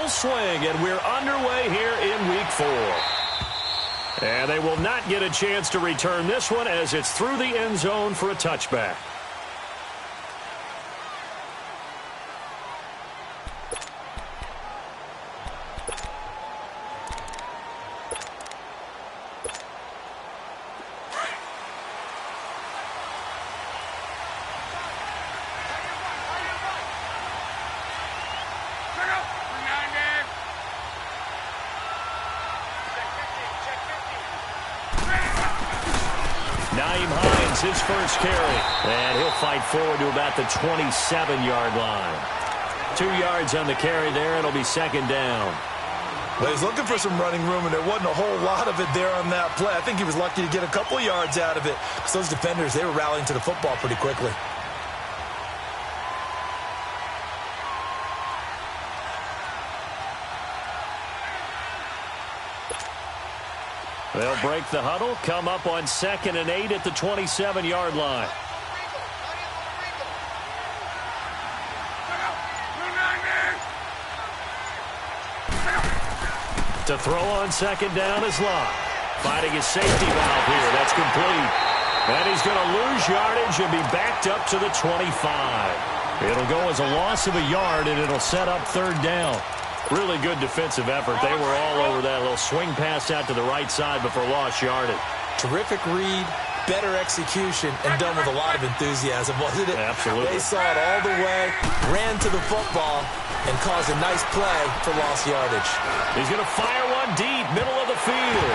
full swing, and we're underway here in Week 4. And they will not get a chance to return this one as it's through the end zone for a touchback. His first carry, and he'll fight forward to about the 27-yard line. 2 yards on the carry there. It'll be second down. Well, he's looking for some running room, and there wasn't a whole lot of it there on that play. I think he was lucky to get a couple of yards out of it, because those defenders, they were rallying to the football pretty quickly. They'll break the huddle, come up on 2nd and 8 at the 27-yard line. To throw on 2nd down is Locke. Finding his safety valve here. That's complete. And he's going to lose yardage and be backed up to the 25. It'll go as a loss of a yard, and it'll set up 3rd down. Really good defensive effort. They were all over that little swing pass out to the right side before lost yardage. Terrific read, better execution, and done with a lot of enthusiasm, wasn't it? Absolutely. They saw it all the way, ran to the football, and caused a nice play for lost yardage. He's going to fire one deep, middle of the field.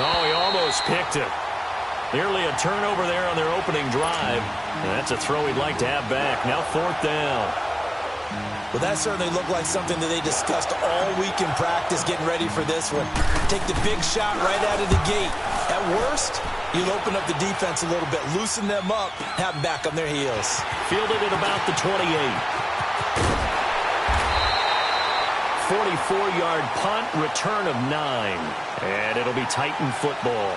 Oh, he almost picked it. Nearly a turnover there on their opening drive. And that's a throw he'd like to have back. Now 4th down. Well, that certainly looked like something that they discussed all week in practice, getting ready for this one. Take the big shot right out of the gate. At worst, you'll open up the defense a little bit, loosen them up, have them back on their heels. Fielded at about the 28. 44-yard punt, return of 9. And it'll be Titan football.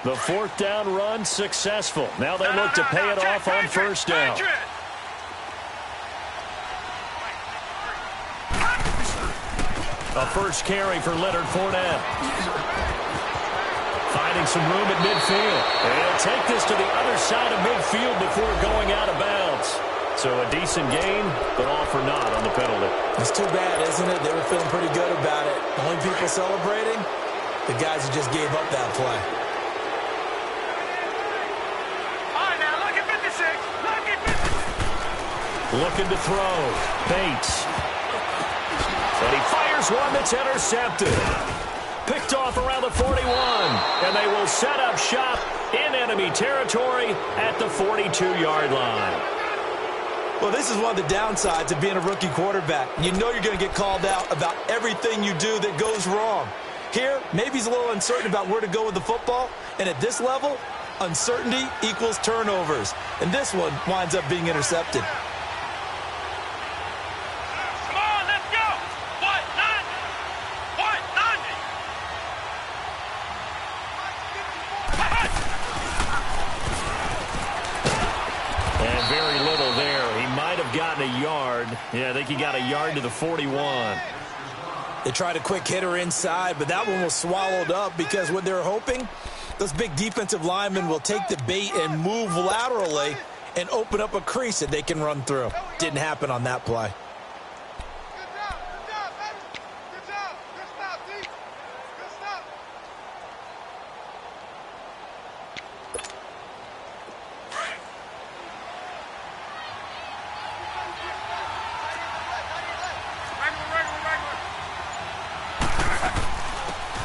The 4th down run successful. Now they look to pay it off on 1st down. A first carry for Leonard Fournette. Finding some room at midfield. And he'll take this to the other side of midfield before going out of bounds. So a decent gain, but all for naught on the penalty. It's too bad, isn't it? They were feeling pretty good about it. The only people celebrating, the guys who just gave up that play. Looking to throw. Bates. And he fires one that's intercepted. Picked off around the 41. And they will set up shop in enemy territory at the 42-yard line. Well, this is one of the downsides of being a rookie quarterback. You know you're going to get called out about everything you do that goes wrong. Here, maybe he's a little uncertain about where to go with the football. And at this level, uncertainty equals turnovers. And this one winds up being intercepted. Gotten a yard. Yeah, I think he got a yard to the 41. They tried a quick hitter inside, but that one was swallowed up because what they're hoping, those big defensive linemen will take the bait and move laterally and open up a crease that they can run through. Didn't happen on that play.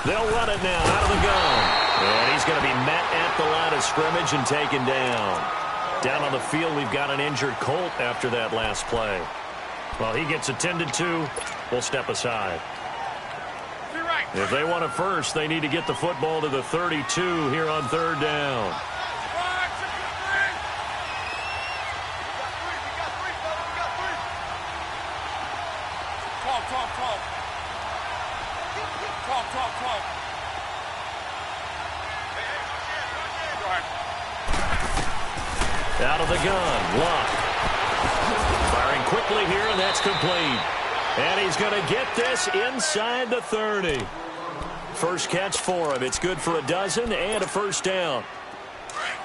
They'll run it now out of the gun. And he's going to be met at the line of scrimmage and taken down. Down on the field, we've got an injured Colt after that last play. Well, he gets attended to. We'll step aside. If they want it first, they need to get the football to the 32 here on 3rd down. Out of the gun, Luck. Firing quickly here, and that's complete. And he's going to get this inside the 30. First catch for him. It's good for a dozen and a first down.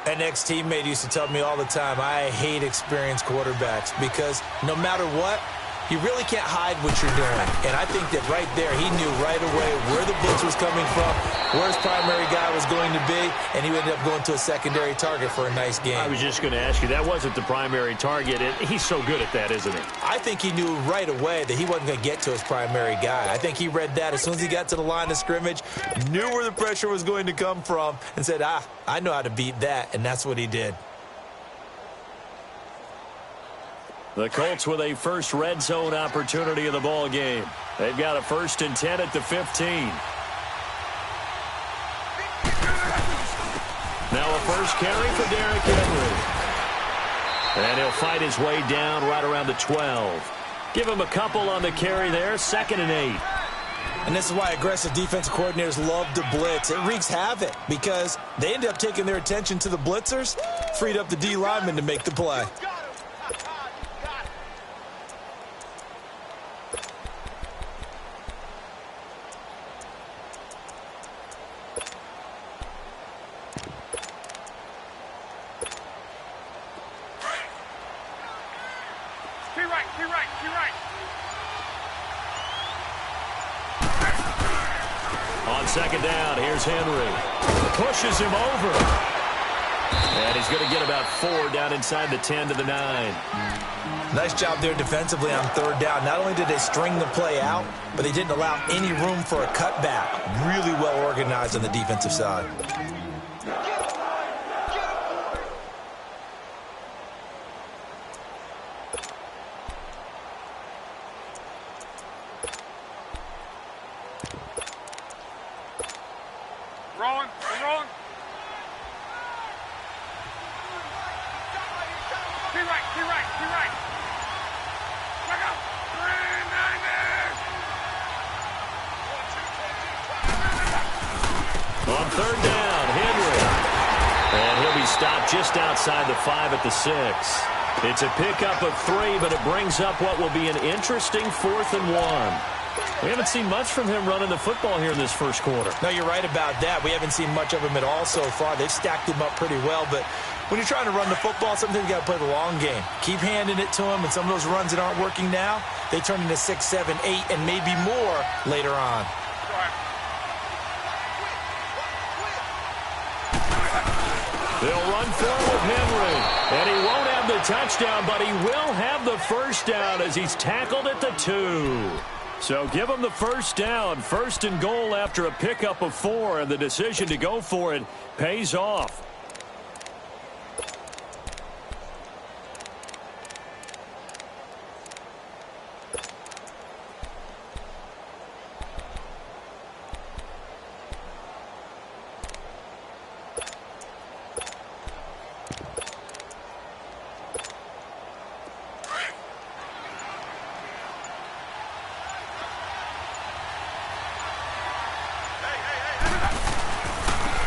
An ex-teammate used to tell me all the time, I hate experienced quarterbacks because no matter what, you really can't hide what you're doing. And I think that right there, he knew right away where the blitz was coming from, where his primary guy was going to be, and he ended up going to a secondary target for a nice game. I was just going to ask you, that wasn't the primary target. He's so good at that, isn't he? I think he knew right away that he wasn't going to get to his primary guy. I think he read that as soon as he got to the line of scrimmage, knew where the pressure was going to come from, and said, I know how to beat that, and that's what he did. The Colts with a first red zone opportunity of the ball game. They've got a 1st and 10 at the 15. Now a first carry for Derrick Henry. And he'll fight his way down right around the 12. Give him a couple on the carry there, 2nd and 8. And this is why aggressive defensive coordinators love to blitz. It wreaks havoc because they end up taking their attention to the blitzers, freed up the D lineman to make the play. On 2nd down, here's Henry. Pushes him over. And he's going to get about 4 down inside the 10 to the 9. Nice job there defensively on 3rd down. Not only did they string the play out, but they didn't allow any room for a cutback. Really well organized on the defensive side. On 3rd down, Henry. And he'll be stopped just outside the 5 at the 6. It's a pickup of 3, but it brings up what will be an interesting 4th and 1. We haven't seen much from him running the football here in this first quarter. No, you're right about that. We haven't seen much of him at all so far. They've stacked him up pretty well, but when you're trying to run the football, sometimes you got to play the long game. Keep handing it to him, and some of those runs that aren't working now, they turn into 6, 7, 8, and maybe more later on. They'll run forward Henry, and he won't have the touchdown, but he will have the first down as he's tackled at the 2. So give him the first down, 1st and goal after a pickup of 4, and the decision to go for it pays off.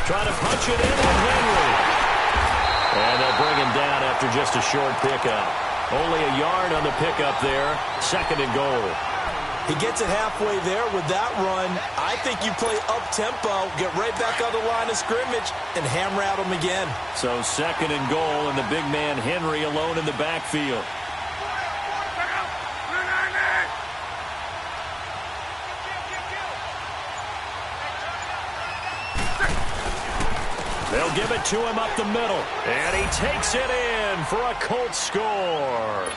Trying to punch it in with Henry. And they'll bring him down after just a short pickup. Only a yard on the pickup there. 2nd and goal. He gets it halfway there with that run. I think you play up-tempo, get right back on the line of scrimmage, and hammer at him again. So 2nd and goal, and the big man Henry alone in the backfield. They'll give it to him up the middle. And he takes it in for a Colts score.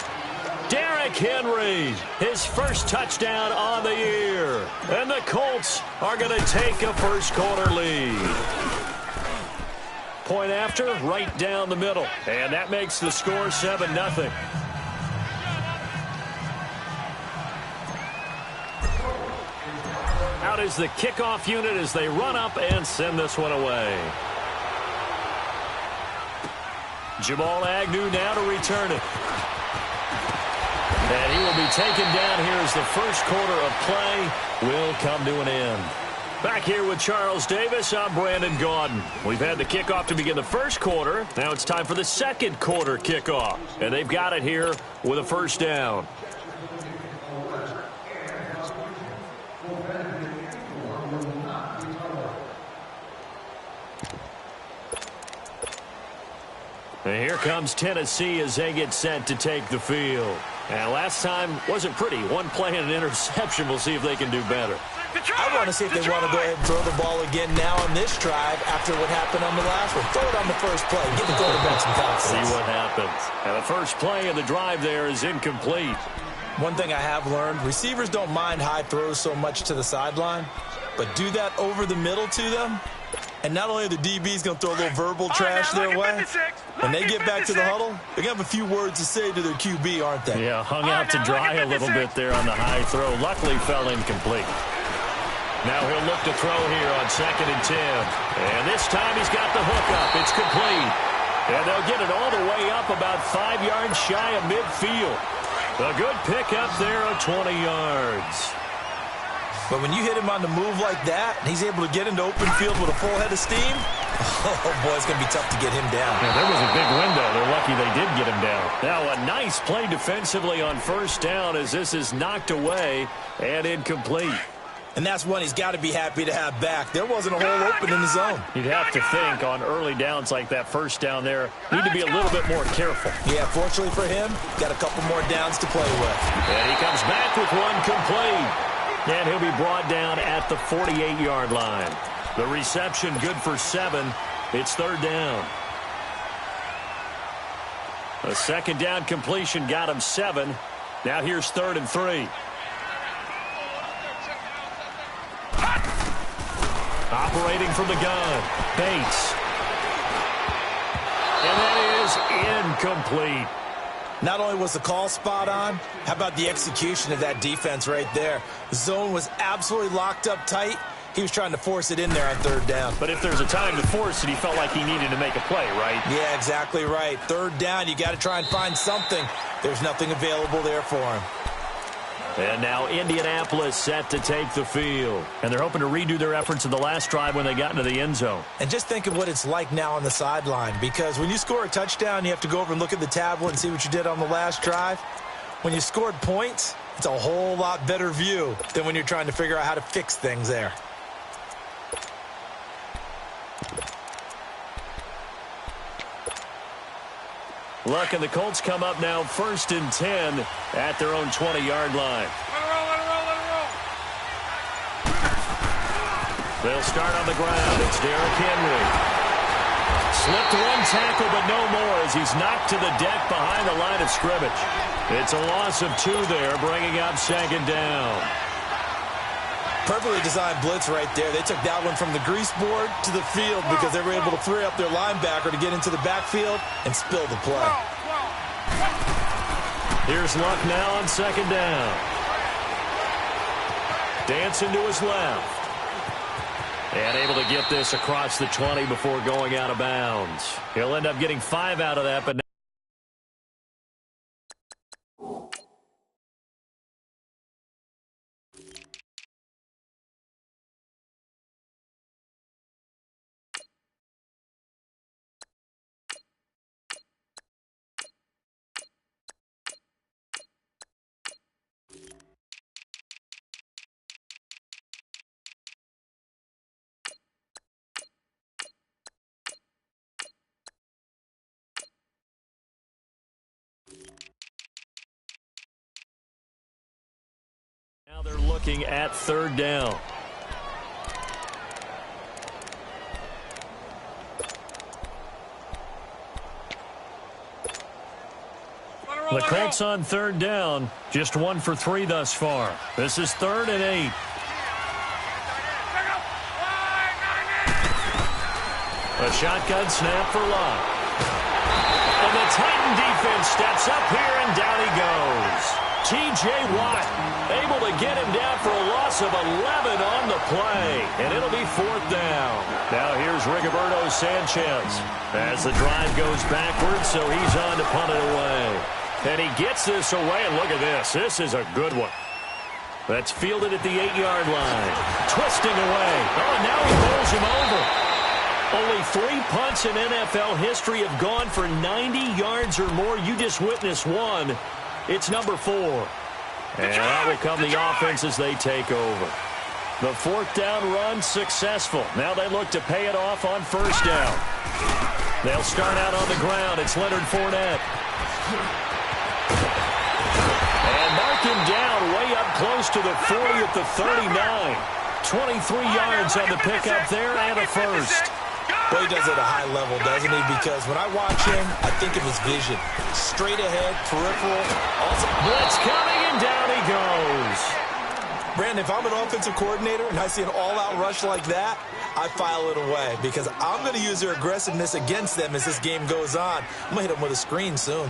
Derrick Henry, his first touchdown on the year. And the Colts are going to take a first quarter lead. Point after, right down the middle. And that makes the score 7-0. Out is the kickoff unit as they run up and send this one away. Jamal Agnew now to return it. And he will be be taken down here as the first quarter of play will come to an end. Back here with Charles Davis, I'm Brandon Gaudin. We've had the kickoff to begin the first quarter. Now it's time for the second quarter kickoff. And they've got it here with a first down. And here comes Tennessee as they get set to take the field. And last time wasn't pretty. One play and an interception. We'll see if they can do better. I want to see if they want to go ahead and throw the ball again now on this drive after what happened on the last one. Throw it on the first play. Give the quarterback some confidence. See what happens. And the first play of the drive there is incomplete. One thing I have learned, receivers don't mind high throws so much to the sideline, but do that over the middle to them, and not only are the DBs going to throw a little verbal trash their way, when they get back to the huddle, they're going to have a few words to say to their QB, aren't they? Yeah, hung out to dry a little bit there on the high throw. Luckily fell incomplete. Now he'll look to throw here on 2nd and 10. And this time he's got the hook up. It's complete. And they'll get it all the way up about 5 yards shy of midfield. A good pickup there of 20 yards. But when you hit him on the move like that, and he's able to get into open field with a full head of steam, oh, boy, it's going to be tough to get him down. Yeah, there was a big window. They're lucky they did get him down. Now a nice play defensively on first down as this is knocked away and incomplete. And that's one he's got to be happy to have back. There wasn't a hole open in the zone. You'd have to think on early downs like that first down there, need to be a little bit more careful. Yeah, fortunately for him, got a couple more downs to play with. And he comes back with one complete. And he'll be brought down at the 48-yard line. The reception good for 7. It's 3rd down. A 2nd down completion got him 7. Now here's 3rd and 3. Operating from the gun, Bates. And that is incomplete. Not only was the call spot on, how about the execution of that defense right there? The zone was absolutely locked up tight. He was trying to force it in there on 3rd down. But if there's a time to force it, he felt like he needed to make a play, right? Yeah, exactly right. 3rd down, you got to try and find something. There's nothing available there for him. And now Indianapolis set to take the field. And they're hoping to redo their efforts in the last drive when they got into the end zone. And just think of what it's like now on the sideline. Because when you score a touchdown, you have to go over and look at the tablet and see what you did on the last drive. When you scored points, it's a whole lot better view than when you're trying to figure out how to fix things there. Luck and the Colts come up now 1st and 10 at their own 20-yard line. Let it roll. They'll start on the ground. It's Derrick Henry. Slipped one tackle, but no more as he's knocked to the deck behind the line of scrimmage. It's a loss of 2 there, bringing up 2nd down. Perfectly designed blitz right there. They took that one from the grease board to the field because they were able to free up their linebacker to get into the backfield and spill the play. Here's Luck now on 2nd down. Dancing to his left. And able to get this across the 20 before going out of bounds. He'll end up getting 5 out of that, but now they're looking at 3rd down. The Colts on 3rd down, just 1 for 3 thus far. This is 3rd and 8. A shotgun snap for Luck. And the Titan defense steps up here, and down he goes. T.J. Watt able to get him down for a loss of 11 on the play. And it'll be 4th down. Now here's Rigoberto Sanchez as the drive goes backwards, so he's on to punt it away. And he gets this away, and look at this. This is a good one. That's fielded at the 8-yard line. Twisting away. Oh, and now he bowls him over. Only 3 punts in NFL history have gone for 90 yards or more. You just witnessed one. It's number 4. And that will come the offense as they take over. The 4th down run successful. Now they look to pay it off on 1st down. They'll start out on the ground. It's Leonard Fournette. And mark him down way up close to the 40 at the 39. 23 yards on the pickup there and a first. Well, he does it at a high level, doesn't he? Because when I watch him, I think of his vision. Straight ahead, peripheral. Also, blitz coming, and down he goes. Brandon, if I'm an offensive coordinator and I see an all-out rush like that, I file it away because I'm going to use their aggressiveness against them as this game goes on. I'm going to hit them with a screen soon.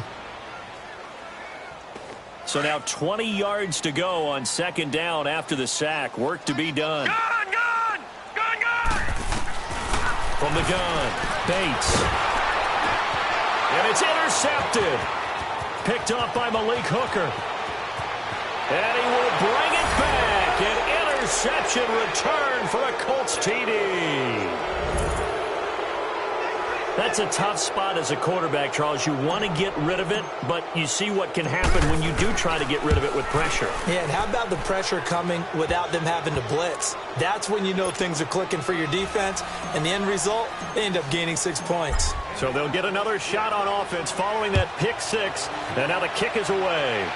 So now 20 yards to go on 2nd down after the sack. Work to be done. Gun! From the gun, Bates. And it's intercepted. Picked off by Malik Hooker. And he will bring it back. An interception return for a Colts TD. That's a tough spot as a quarterback, Charles. You want to get rid of it, but you see what can happen when you do try to get rid of it with pressure. Yeah, and how about the pressure coming without them having to blitz? That's when you know things are clicking for your defense, and the end result, they end up gaining 6 points. So they'll get another shot on offense following that pick 6, and now the kick is away.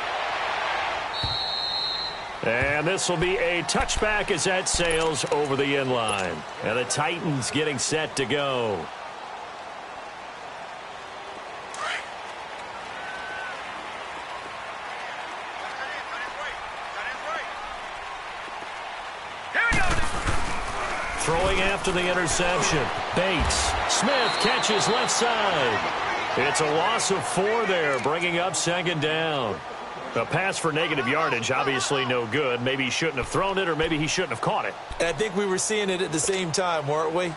And this will be a touchback as that sails over the end line. And the Titans getting set to go. Throwing after the interception. Bates. Smith catches left side. It's a loss of 4 there, bringing up 2nd down. A pass for negative yardage, obviously no good. Maybe he shouldn't have thrown it, or maybe he shouldn't have caught it. And I think we were seeing it at the same time, weren't we?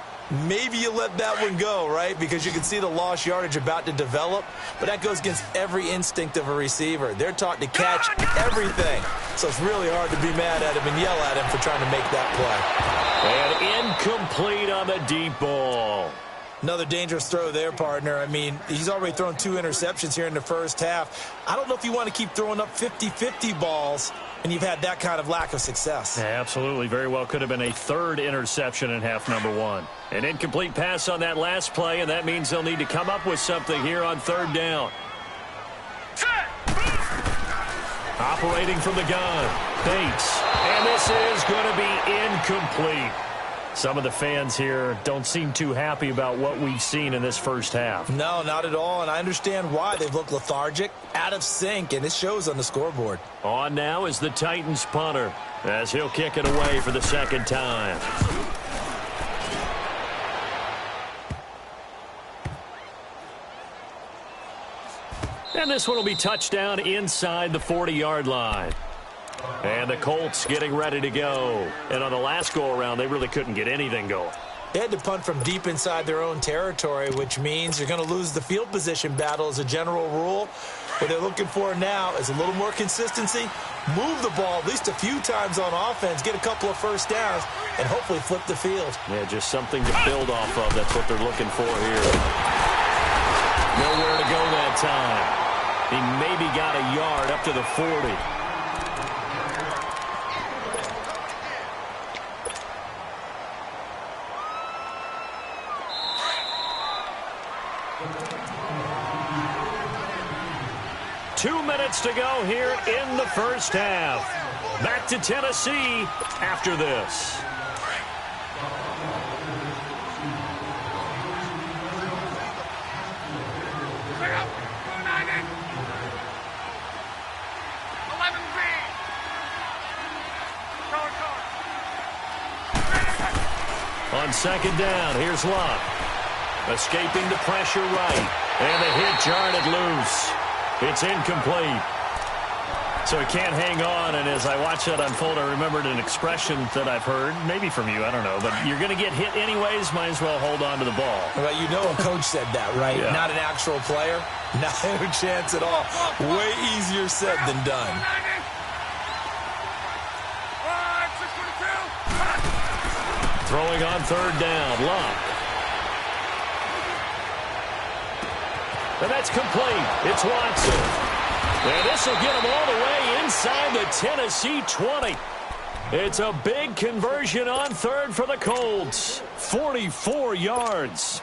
Maybe you let that one go, right? Because you can see the lost yardage about to develop. But that goes against every instinct of a receiver. They're taught to catch everything. So it's really hard to be mad at him and yell at him for trying to make that play. And incomplete on the deep ball. Another dangerous throw there, partner. I mean, he's already thrown 2 interceptions here in the first half. I don't know if you want to keep throwing up 50-50 balls and you've had that kind of lack of success. Yeah, absolutely. Very well could have been a 3rd interception in half number 1. An incomplete pass on that last play, and that means they'll need to come up with something here on 3rd down. Operating from the gun, Bates. And this is going to be incomplete. Some of the fans here don't seem too happy about what we've seen in this first half. No, not at all, and I understand why. They've looked lethargic, out of sync, and it shows on the scoreboard. On now is the Titans punter, as he'll kick it away for the 2nd time. And this one will be touchdown inside the 40-yard line. And the Colts getting ready to go. And on the last go-around, they really couldn't get anything going. They had to punt from deep inside their own territory, which means you're going to lose the field position battle as a general rule. What they're looking for now is a little more consistency, move the ball at least a few times on offense, get a couple of first downs, and hopefully flip the field. Yeah, just something to build off of. That's what they're looking for here. Nowhere to go that time. He maybe got a yard up to the 40. Two minutes to go here in the first half. Back to Tennessee after this. On 2nd down, here's Lott. Escaping the pressure right. And the hit jarred it loose. It's incomplete. So he can't hang on, and as I watch that unfold, I remembered an expression that I've heard, maybe from you, I don't know, but you're going to get hit anyways, might as well hold on to the ball. Well, you know a coach said that, right? Yeah. Not an actual player. Not a chance at all. Way easier said than done. Throwing on third down, Luck. And that's complete. It's Watson. And this will get him all the way inside the Tennessee 20. It's a big conversion on third for the Colts. 44 yards.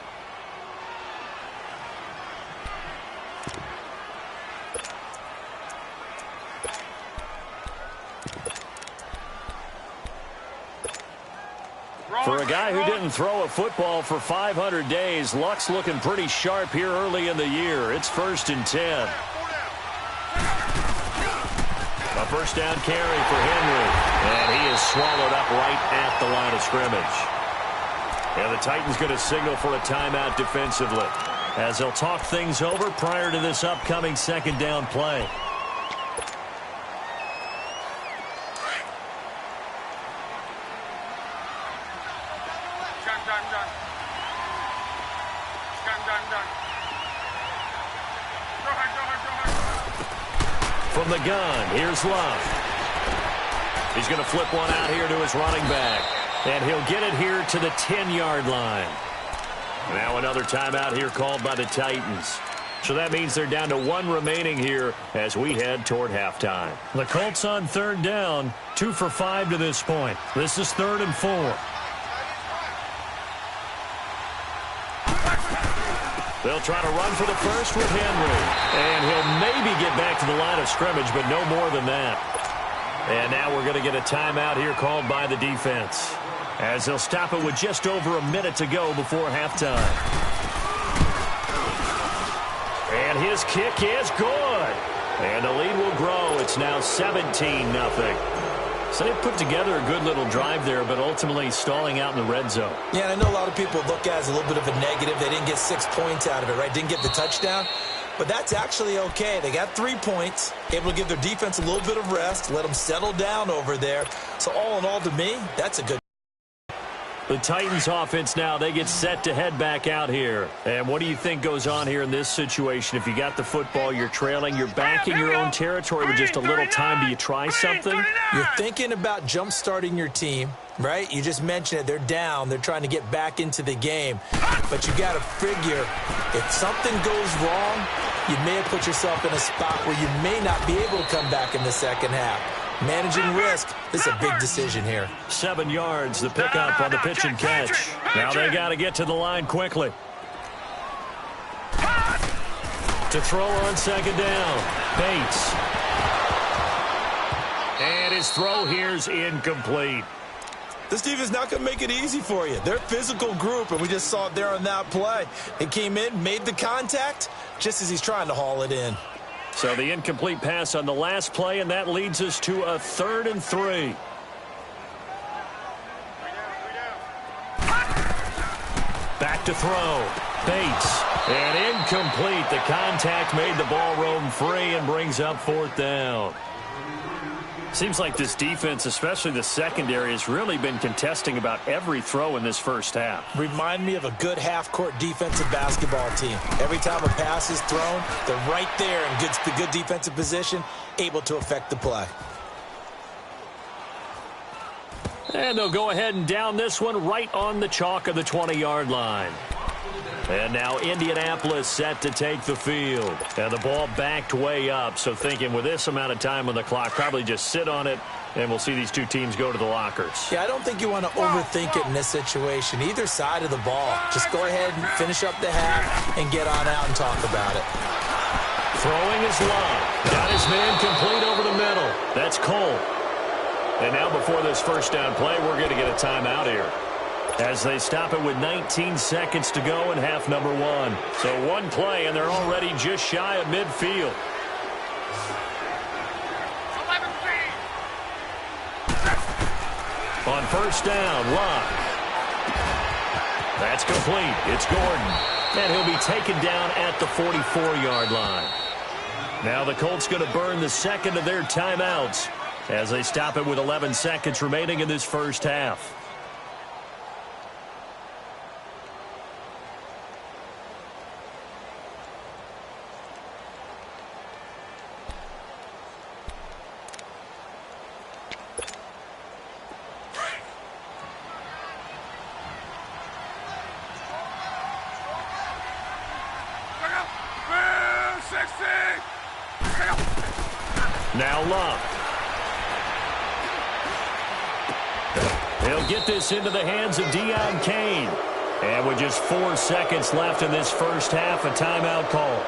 For a guy who didn't throw a football for 500 days, Luck's looking pretty sharp here early in the year. It's 1st and 10. A first down carry for Henry. And he is swallowed up right at the line of scrimmage. And the Titans going to signal for a timeout defensively, as they'll talk things over prior to this upcoming second down play. From the gun, here's Love. He's going to flip one out here to his running back. And he'll get it here to the 10-yard line. Now another timeout here called by the Titans. So that means they're down to 1 remaining here as we head toward halftime. The Colts on third down, 2 for 5 to this point. This is 3rd and 4. They'll try to run for the first with Henry. And he'll maybe get back to the line of scrimmage, but no more than that. And now we're going to get a timeout here called by the defense, as they'll stop it with just over a minute to go before halftime. And his kick is good. And the lead will grow. It's now 17-0. So they put together a good little drive there, but ultimately stalling out in the red zone. Yeah, and I know a lot of people look at it as a little bit of a negative. They didn't get 6 points out of it, right? Didn't get the touchdown. But that's actually okay. They got 3 points, able to give their defense a little bit of rest, let them settle down over there. So all in all, to me, that's a good. The Titans offense now, they get set to head back out here. And what do you think goes on here in this situation? If you got the football, you're trailing, you're back in your own territory with just a little time. Do you try something? You're thinking about jump-starting your team, right? You just mentioned it. They're down. They're trying to get back into the game. But you got to figure, if something goes wrong, you may have put yourself in a spot where you may not be able to come back in the second half. Managing risk, this is a big decision here. 7 yards, the pickup on the pitch and catch. Now they got to get to the line quickly. To throw on second down, Bates. And his throw here's incomplete. This defense is not going to make it easy for you. They're a physical group, and we just saw it there on that play. It came in, made the contact, just as he's trying to haul it in. So the incomplete pass on the last play, and that leads us to a 3rd and 3. Back to throw. Bates. And incomplete. The contact made the ball roam free and brings up 4th down. Seems like this defense, especially the secondary, has really been contesting about every throw in this first half. Remind me of a good half-court defensive basketball team. Every time a pass is thrown, they're right there in good defensive position, able to affect the play. And they'll go ahead and down this one right on the chalk of the 20-yard line. And now Indianapolis set to take the field. And the ball backed way up, so thinking with this amount of time on the clock, probably just sit on it, and we'll see these two teams go to the lockers. Yeah, I don't think you want to overthink it in this situation. Either side of the ball. Just go ahead and finish up the half and get on out and talk about it. Throwing is Love. Got his man complete over the middle. That's Cole. And now before this first down play, we're going to get a timeout here, as they stop it with 19 seconds to go in half number 1. So one play, and they're already just shy of midfield. On first down, Love. That's complete. It's Gordon. And he'll be taken down at the 44-yard line. Now the Colts going to burn the second of their timeouts as they stop it with 11 seconds remaining in this first half. Now Love. He'll get this into the hands of Deion Kane. And with just 4 seconds left in this first half, a timeout call.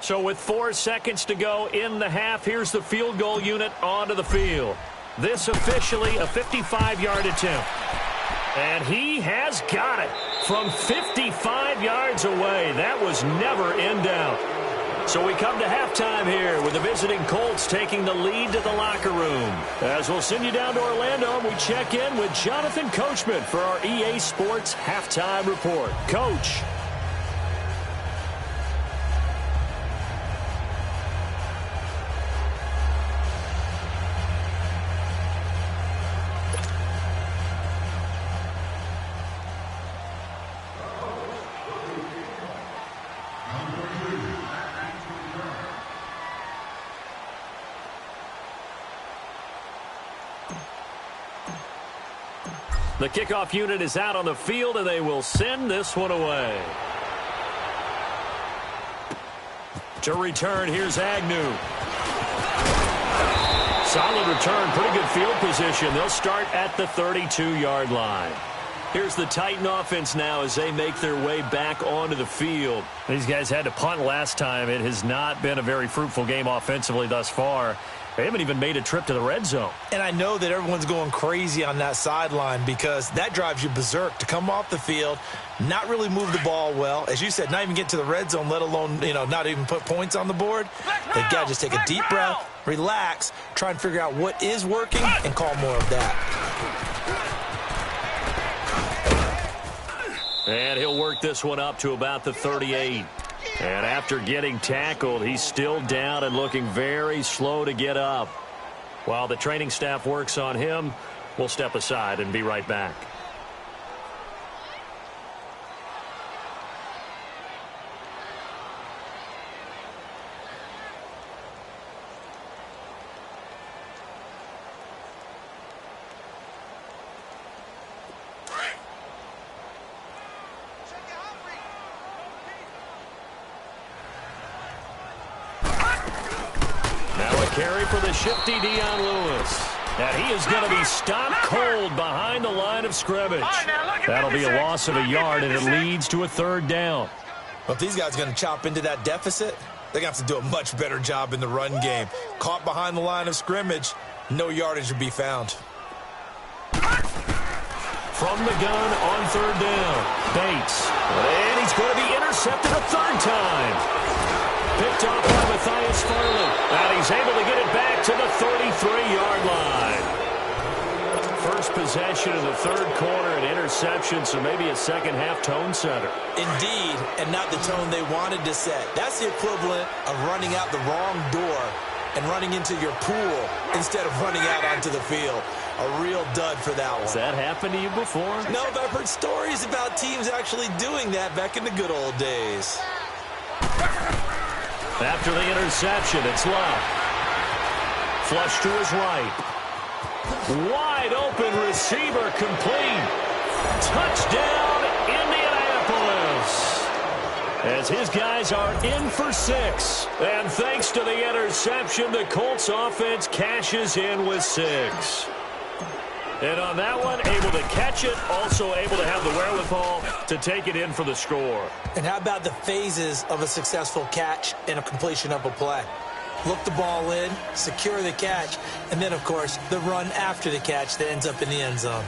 So with 4 seconds to go in the half, here's the field goal unit onto the field. This officially a 55-yard attempt. And he has got it from 55 yards away. That was never in doubt. So we come to halftime here with the visiting Colts taking the lead to the locker room. As we'll send you down to Orlando, we check in with Jonathan Coachman for our EA Sports Halftime Report. Coach. The kickoff unit is out on the field, and they will send this one away. To return, here's Agnew. Solid return, pretty good field position. They'll start at the 32-yard line. Here's the Titan offense now as they make their way back onto the field. These guys had to punt last time. It has not been a very fruitful game offensively thus far. They haven't even made a trip to the red zone. And I know that everyone's going crazy on that sideline because that drives you berserk to come off the field, not really move the ball well. As you said, not even get to the red zone, let alone, not even put points on the board. They've got to just take a deep breath, relax, try and figure out what is working and call more of that. And he'll work this one up to about the 38. And after getting tackled, he's still down and looking very slow to get up. While the training staff works on him, we'll step aside and be right back. Carry for the shifty Dion Lewis. And he is going to be stopped cold behind the line of scrimmage. That'll be a loss of a yard, and it leads to a third down. Well, if these guys are going to chop into that deficit, they're going to have to do a much better job in the run game. Caught behind the line of scrimmage, no yardage will be found. From the gun on third down, Bates. And he's going to be intercepted a third time. Picked off by Matthias Farley. And he's able to get it back to the 33-yard line. First possession of the third quarter, an interception, so maybe a second-half tone setter. Indeed, and not the tone they wanted to set. That's the equivalent of running out the wrong door and running into your pool instead of running out onto the field. A real dud for that one. Has that happened to you before? No, but I've heard stories about teams actually doing that back in the good old days. After the interception, it's Love. Flush to his right. Wide open receiver complete. Touchdown, Indianapolis. As his guys are in for 6. And thanks to the interception, the Colts offense cashes in with 6. And on that one, able to catch it, also able to have the wherewithal to take it in for the score. And how about the phases of a successful catch and a completion of a play? look the ball in, secure the catch, and then, of course, the run after the catch that ends up in the end zone.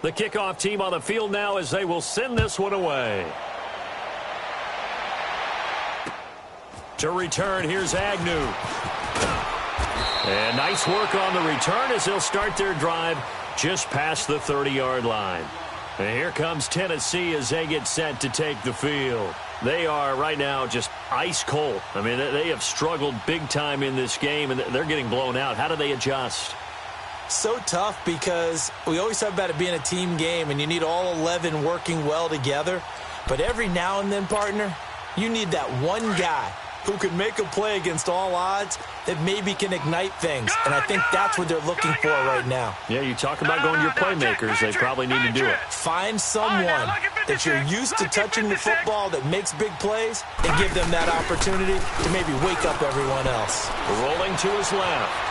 The kickoff team on the field now as they will send this one away. To return, here's Agnew. And nice work on the return as they'll start their drive just past the 30-yard line. And here comes Tennessee as they get set to take the field. They are right now just ice cold. I mean, they have struggled big time in this game, and they're getting blown out. How do they adjust? So tough because we always talk about it being a team game and you need all 11 working well together. But every now and then, partner, you need that one guy who can make a play against all odds that maybe can ignite things. And I think that's what they're looking for right now. Yeah, you talk about going to your playmakers. They probably need to do it. Find someone that you're used to touching the football that makes big plays and give them that opportunity to maybe wake up everyone else. Rolling to his left.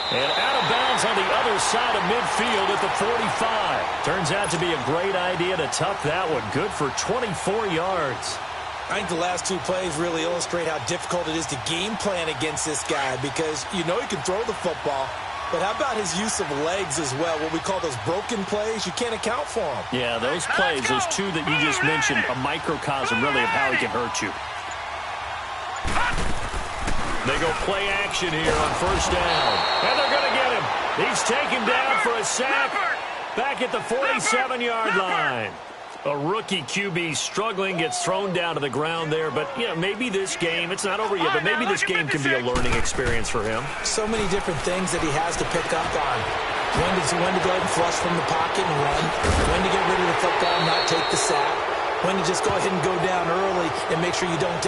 And out of bounds on the other side of midfield at the 45. Turns out to be a great idea to tuck that one. Good for 24 yards. I think the last two plays really illustrate how difficult it is to game plan against this guy because you know he can throw the football, but how about his use of legs as well? What we call those broken plays, you can't account for them. Yeah, those plays, those two that you just mentioned, a microcosm really of how he can hurt you. They go play action here on first down. And they're going to get him. He's taken down for a sack back at the 47-yard line. A rookie QB struggling, gets thrown down to the ground there. But, you know, maybe this game, it's not over yet, but maybe this game can be a learning experience for him. So many different things that he has to pick up on. When to go ahead and flush from the pocket and run. When to get rid of the football and not take the sack. When to just go ahead and go down early and make sure you don't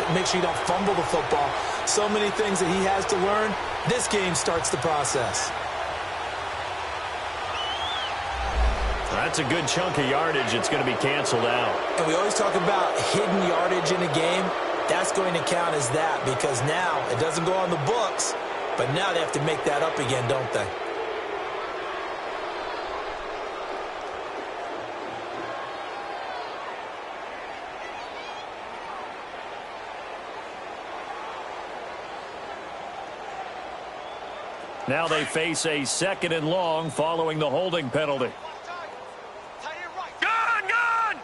fumble the football. So many things that he has to learn. This game starts the process. That's a good chunk of yardage. It's going to be canceled out. And we always talk about hidden yardage in a game. That's going to count as that because now it doesn't go on the books, but now they have to make that up again, don't they? Now they face a 2nd and long following the holding penalty. Gun!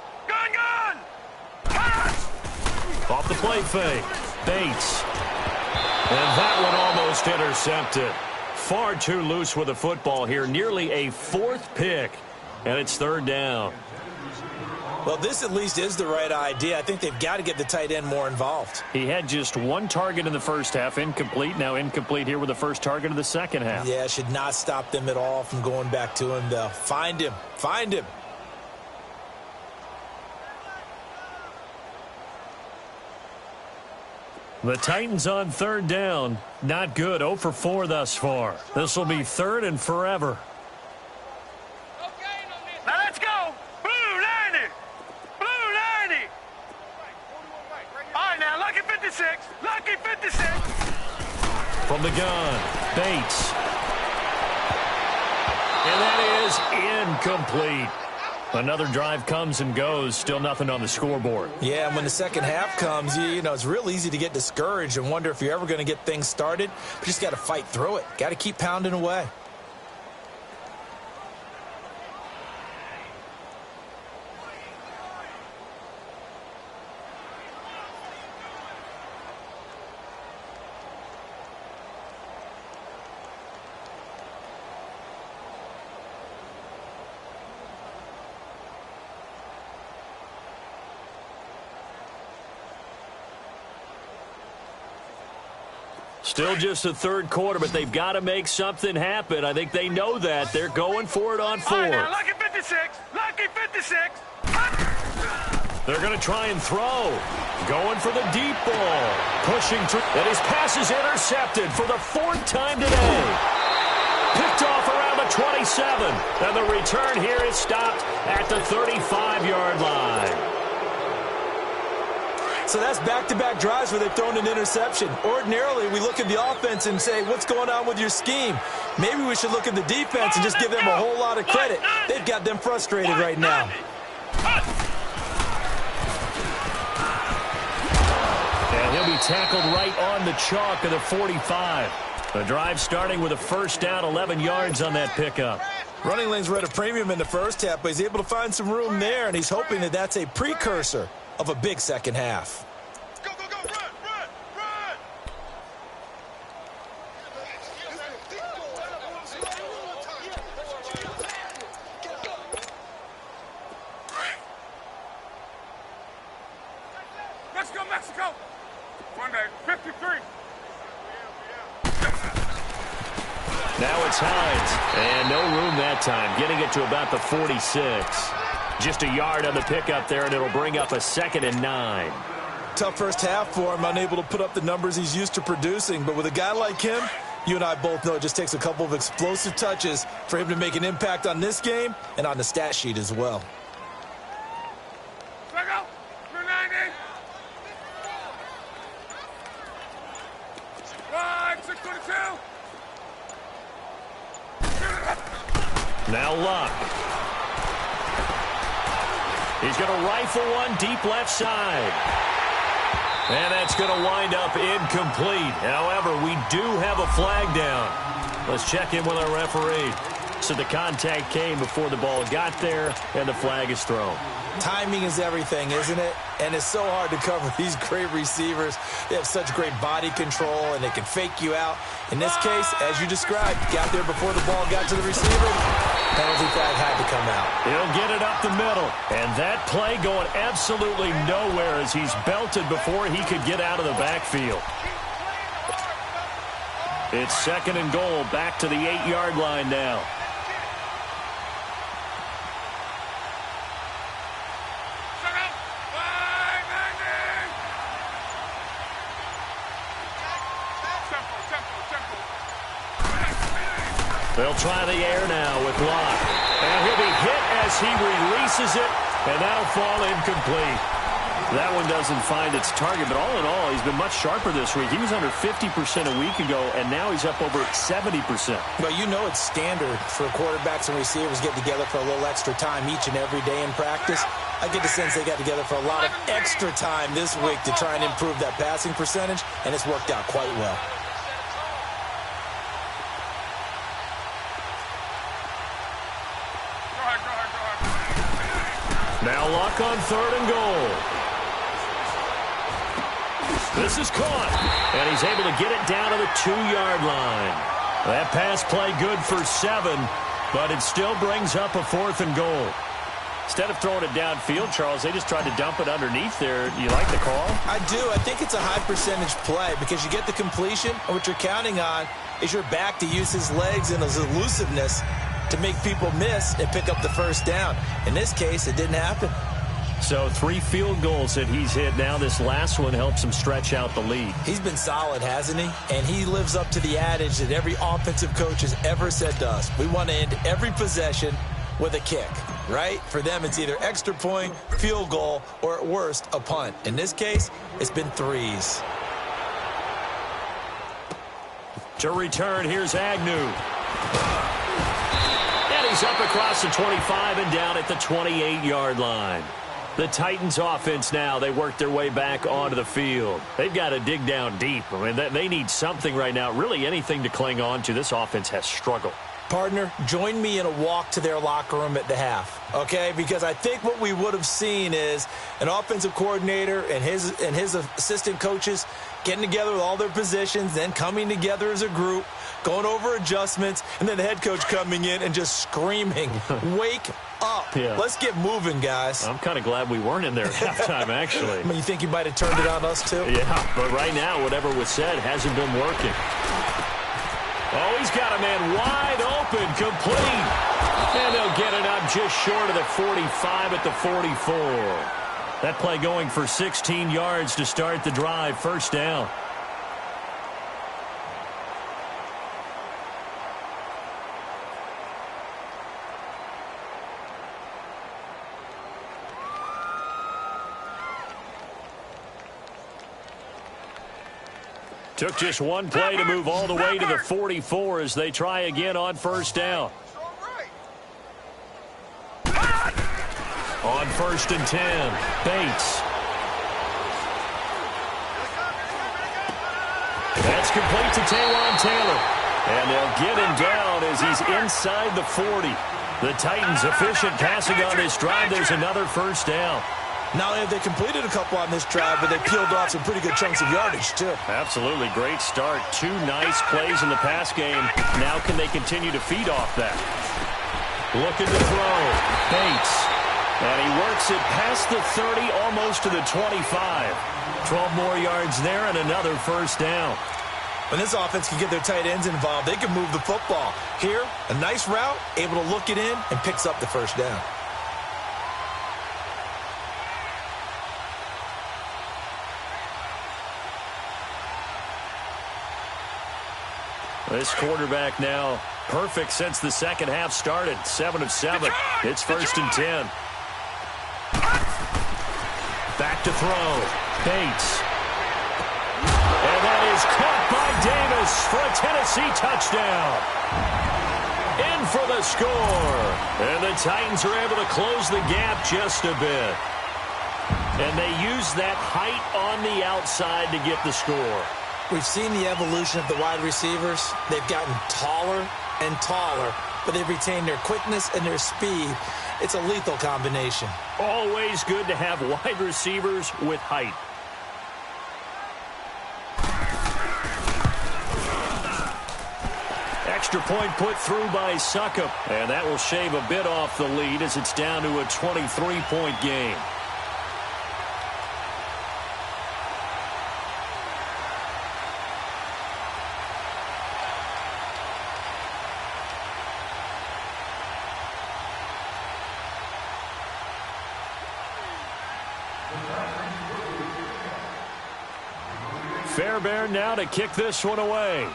Off the play fake. Bates. And that one almost intercepted. Far too loose with the football here. Nearly a 4th pick. And it's 3rd down. Well, this at least is the right idea. I think they've got to get the tight end more involved. He had just one target in the first half, incomplete. Now incomplete here with the first target of the second half. Yeah, should not stop them at all from going back to him, though. Find him. The Titans on 3rd down. Not good. 0 for 4 thus far. This will be 3rd and forever. Now let's go. Blue 90. All right, now, lucky 56. From the gun, Bates. And that is incomplete. Another drive comes and goes. Still nothing on the scoreboard. Yeah, and when the second half comes, you know, it's real easy to get discouraged and wonder if you're ever going to get things started. But you just got to fight through it. Got to keep pounding away. Still just the 3rd quarter, but they've got to make something happen. I think they know that. They're going for it on 4th. All right, now, lucky 56. They're going to try and throw. Going for the deep ball. Pushing through. And his pass is intercepted for the 4th time today. Picked off around the 27. And the return here is stopped at the 35-yard line. So that's back-to-back drives where they've thrown an interception. Ordinarily, we look at the offense and say, what's going on with your scheme? Maybe we should look at the defense and just give them a whole lot of credit. They've got them frustrated right now. And he'll be tackled right on the chalk of the 45. The drive starting with a first down, 11 yards on that pickup. Running lanes were at a premium in the first half, but he's able to find some room there, and he's hoping that that's a precursor of a big second half. Go, go, go, run, run, run! Let's go, Mexico! 53. Now it's Hines, and no room that time, getting it to about the 46. Just a yard on the pickup there, and it'll bring up a 2nd and 9. Tough first half for him, unable to put up the numbers he's used to producing. But with a guy like him, you and I both know it just takes a couple of explosive touches for him to make an impact on this game and on the stat sheet as well. Go, 290. 622. Now Luck. He's going to rifle one deep left side. And that's going to wind up incomplete. However, we do have a flag down. Let's check in with our referee. So the contact came before the ball got there, and the flag is thrown. Timing is everything, isn't it? And it's so hard to cover these great receivers. They have such great body control, and they can fake you out. In this case, as you described, got there before the ball got to the receiver. Penalty flag had to come out. He'll get it up the middle. And that play going absolutely nowhere as he's belted before he could get out of the backfield. It's 2nd and goal, back to the 8-yard line now. They'll try the air now with Locke. And he'll be hit as he releases it, and that'll fall incomplete. That one doesn't find its target, but all in all, he's been much sharper this week. He was under 50% a week ago, and now he's up over 70%. Well, you know it's standard for quarterbacks and receivers get together for a little extra time each and every day in practice. I get the sense they got together for a lot of extra time this week to try and improve that passing percentage, and it's worked out quite well. Now Luck on 3rd and goal. This is caught, and he's able to get it down to the 2-yard line. That pass play good for 7, but it still brings up a 4th and goal. Instead of throwing it downfield, Charles, they just tried to dump it underneath there. You like the call? I do. I think it's a high-percentage play because you get the completion, and what you're counting on is your back to use his legs and his elusiveness to make people miss and pick up the first down. In this case, it didn't happen. So 3 field goals that he's hit now. This last one helps him stretch out the lead. He's been solid, hasn't he? And he lives up to the adage that every offensive coach has ever said to us. We want to end every possession with a kick, right? For them, it's either extra point, field goal, or at worst, a punt. In this case, it's been 3s. To return, here's Agnew. He's up across the 25 and down at the 28-yard line. The Titans offense now, they work their way back onto the field. They've got to dig down deep. I mean, they need something right now, really anything to cling on to. This offense has struggled. Partner, join me in a walk to their locker room at the half, okay? Because I think what we would have seen is an offensive coordinator and his assistant coaches getting together with all their positions, then coming together as a group, going over adjustments, and then the head coach coming in and just screaming, wake up. Yeah. Let's get moving, guys. I'm kind of glad we weren't in there at halftime, actually. I mean, you think you might have turned it on us, too? Yeah, but right now, whatever was said hasn't been working. Oh, he's got a man wide open, complete. And they'll get it up just short of the 45 at the 44. That play going for 16 yards to start the drive. First down. Took just one play to move all the way to the 44 as they try again on first down. On 1st and 10, Bates. That's complete to Taywan Taylor. And they'll get him down as he's inside the 40. The Titans efficient passing on this drive. There's another first down. Not only have they completed a couple on this drive, but they peeled off some pretty good chunks of yardage, too. Absolutely. Great start. 2 nice plays in the pass game. Now can they continue to feed off that? Looking to throw. Bates. And he works it past the 30, almost to the 25. 12 more yards there and another first down. When this offense can get their tight ends involved, they can move the football. Here, a nice route, able to look it in, and picks up the first down. This quarterback now perfect since the second half started. 7 of 7. It's 1st and 10. Back to throw. Bates. And that is caught by Davis for a Tennessee touchdown. In for the score. And the Titans are able to close the gap just a bit. And they use that height on the outside to get the score. We've seen the evolution of the wide receivers. They've gotten taller and taller, but they've retained their quickness and their speed. It's a lethal combination. Always good to have wide receivers with height. Extra point put through by Suckup, and that will shave a bit off the lead as it's down to a 23-point game. Fairbairn now to kick this one away.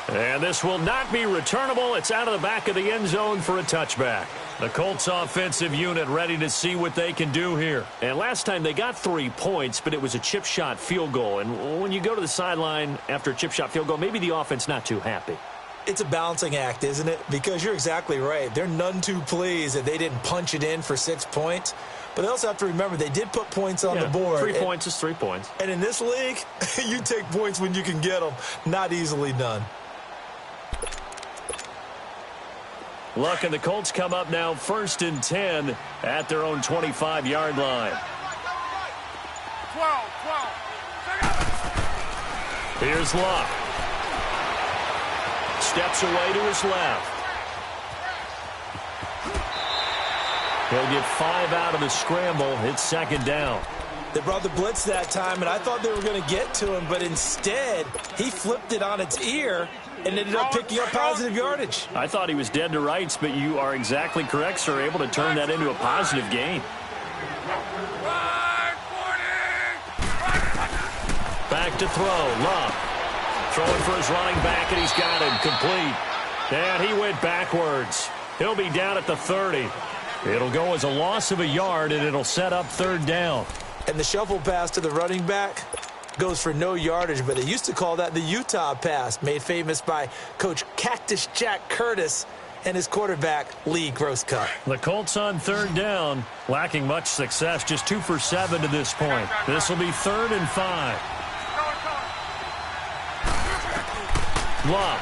And this will not be returnable. It's out of the back of the end zone for a touchback. The Colts offensive unit ready to see what they can do here. And last time they got 3 points, but it was a chip shot field goal. And when you go to the sideline after a chip shot field goal, maybe the offense not too happy. It's a balancing act, isn't it? Because you're exactly right. They're none too pleased that they didn't punch it in for 6 points. But they also have to remember they did put points on the board. 3 points is 3 points. And in this league, you take points when you can get them. Not easily done. Look, and the Colts come up now 1st and 10 at their own 25-yard line. 12. Here's Luck. Steps away to his left. He'll get 5 out of the scramble. It's 2nd down. They brought the blitz that time, and I thought they were going to get to him, but instead, he flipped it on its ear and ended up picking up positive yardage. I thought he was dead to rights, but you are exactly correct, sir. Able to turn that into a positive gain. Back to throw. Love. Throwing for his running back, and he's got him complete. And he went backwards. He'll be down at the 30. It'll go as a loss of a yard, and it'll set up 3rd down. And the shuffle pass to the running back goes for no yardage, but they used to call that the Utah pass, made famous by Coach Cactus Jack Curtis and his quarterback, Lee Grosscup. The Colts on 3rd down, lacking much success, just 2 for 7 to this point. This will be 3rd and 5. Love.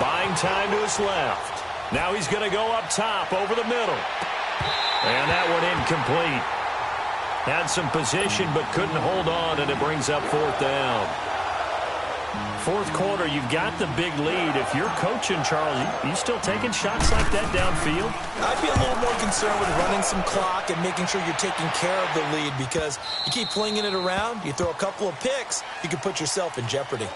Buying time to his left. Now he's going to go up top over the middle. And that one incomplete. Had some position but couldn't hold on, and it brings up 4th down. 4th quarter, you've got the big lead. If you're coaching, Charles, you still taking shots like that downfield? I'd be a little more concerned with running some clock and making sure you're taking care of the lead, because you keep flinging it around, you throw a couple of picks, you can put yourself in jeopardy.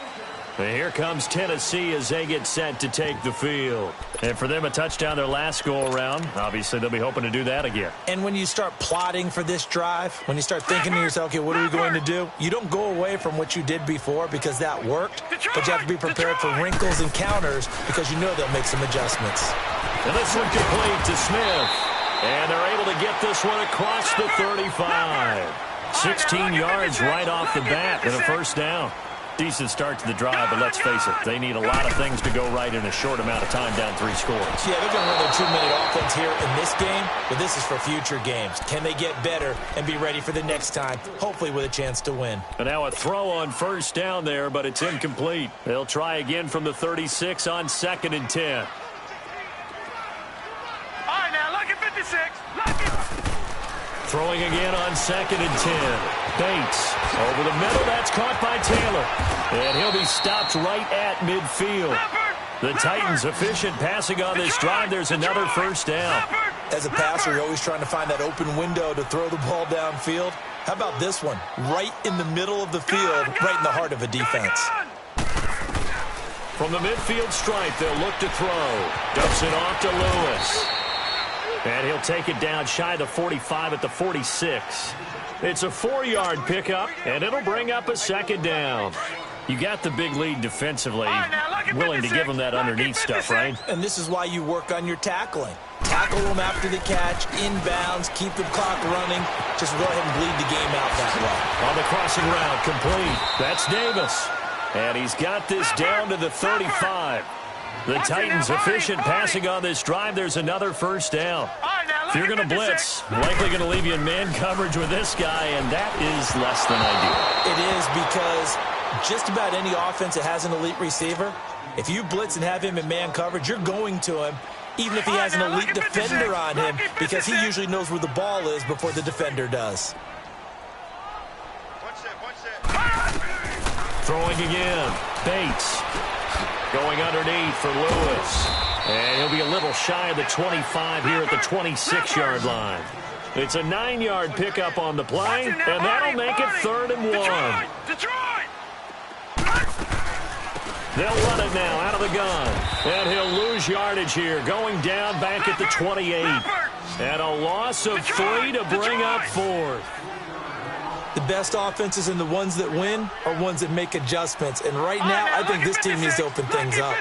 And here comes Tennessee as they get set to take the field. And for them, a touchdown their last go-around. Obviously, they'll be hoping to do that again. And when you start plotting for this drive, when you start thinking to yourself, okay, what are we going to do? You don't go away from what you did before because that worked, but you have to be prepared for wrinkles and counters because you know they'll make some adjustments. And this one complete to Smith. And they're able to get this one across the 35. 16 yards right off the bat and a first down. Decent start to the drive, but let's face it, they need a lot of things to go right in a short amount of time down 3 scores. Yeah, they're going to run their 2-minute offense here in this game, but this is for future games. Can they get better and be ready for the next time, hopefully with a chance to win? And now a throw on first down there, but it's incomplete. They'll try again from the 36 on 2nd and 10. All right, now, look at 56. Look at... Throwing again on 2nd and 10. Bates over the middle. That's caught by Taylor. And he'll be stopped right at midfield. The Titans efficient passing on this drive. There's another first down. As a passer, you're always trying to find that open window to throw the ball downfield. How about this one? Right in the middle of the field, right in the heart of a defense. From the midfield stripe, they'll look to throw. Dumps it off to Lewis. And he'll take it down shy of the 45 at the 46. It's a 4-yard pickup, and it'll bring up a second down. You got the big lead defensively. Willing to give them that underneath stuff, right? And this is why you work on your tackling. Tackle them after the catch, inbounds, keep the clock running. Just go ahead and bleed the game out that way. On the crossing route, complete. That's Davis. And he's got this down to the 35. The Titans efficient passing on this drive. There's another first down. If you're going to blitz, likely going to leave you in man coverage with this guy, and that is less than ideal. It is because just about any offense that has an elite receiver, if you blitz and have him in man coverage, you're going to him, even if he has an elite defender on him, because he usually knows where the ball is before the defender does. Throwing again. Bates. Going underneath for Lewis. And he'll be a little shy of the 25 here at the 26-yard line. It's a 9-yard pickup on the play, and that'll make it 3rd and 1. They'll run it now out of the gun. And he'll lose yardage here, going down back at the 28. And a loss of 3 to bring up 4th. The best offenses and the ones that win are ones that make adjustments. And right now, I think this team needs to open things up.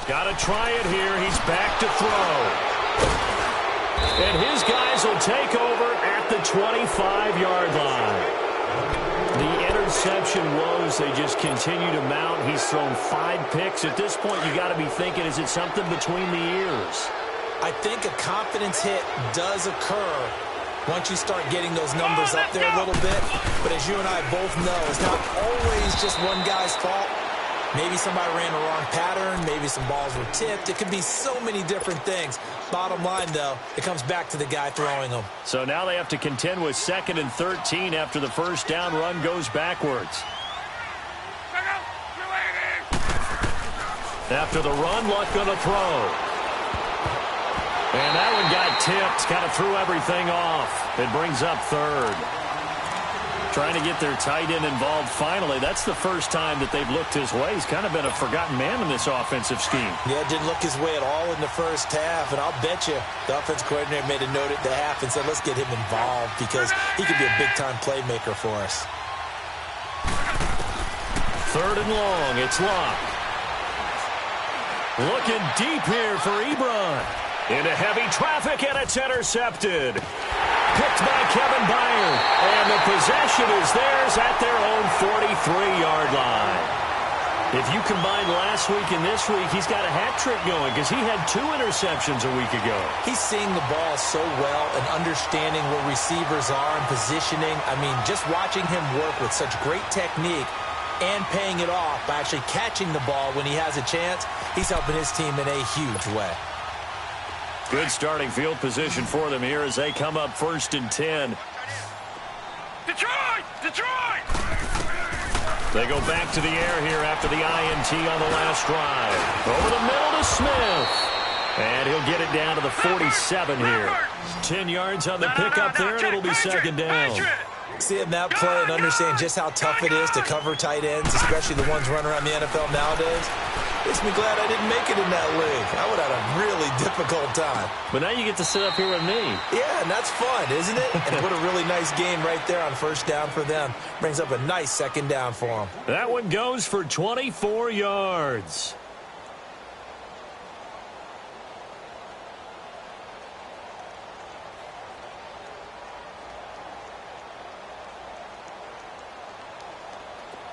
Got to try it here. He's back to throw. And his guys will take over at the 25-yard line. The interception woes, they just continue to mount. He's thrown 5 picks. At this point, you got to be thinking, is it something between the ears? I think a confidence hit does occur once you start getting those numbers up there a little bit. But as you and I both know, it's not always just one guy's fault. Maybe somebody ran the wrong pattern. Maybe some balls were tipped. It could be so many different things. Bottom line, though, it comes back to the guy throwing them. So now they have to contend with 2nd and 13 after the first down run goes backwards. After the run, Luck going to throw. And that one got tipped. Kind of threw everything off. It brings up 3rd. Trying to get their tight end involved finally. That's the first time that they've looked his way. He's kind of been a forgotten man in this offensive scheme. Yeah, didn't look his way at all in the first half. And I'll bet you the offense coordinator made a note at the half and said, let's get him involved because he could be a big-time playmaker for us. 3rd and long. It's Luck. Looking deep here for Ebron. Into heavy traffic, and it's intercepted. Picked by Kevin Byard. And the possession is theirs at their own 43-yard line. If you combine last week and this week, he's got a hat trick going because he had 2 interceptions a week ago. He's seeing the ball so well and understanding where receivers are and positioning. I mean, just watching him work with such great technique and paying it off by actually catching the ball when he has a chance, he's helping his team in a huge way. Good starting field position for them here as they come up 1st and 10. Detroit! Detroit! They go back to the air here after the INT on the last drive. Over the middle to Smith. And he'll get it down to the 47 here. 10 yards on the pickup there, and it'll be second down. Seeing that play and understand just how tough it is to cover tight ends, especially the ones running around the NFL nowadays, makes me glad I didn't make it in that league. I would have had a really difficult time. But now you get to sit up here with me. Yeah, and that's fun, isn't it? And what a really nice game right there on first down for them. Brings up a nice second down for them. That one goes for 24 yards.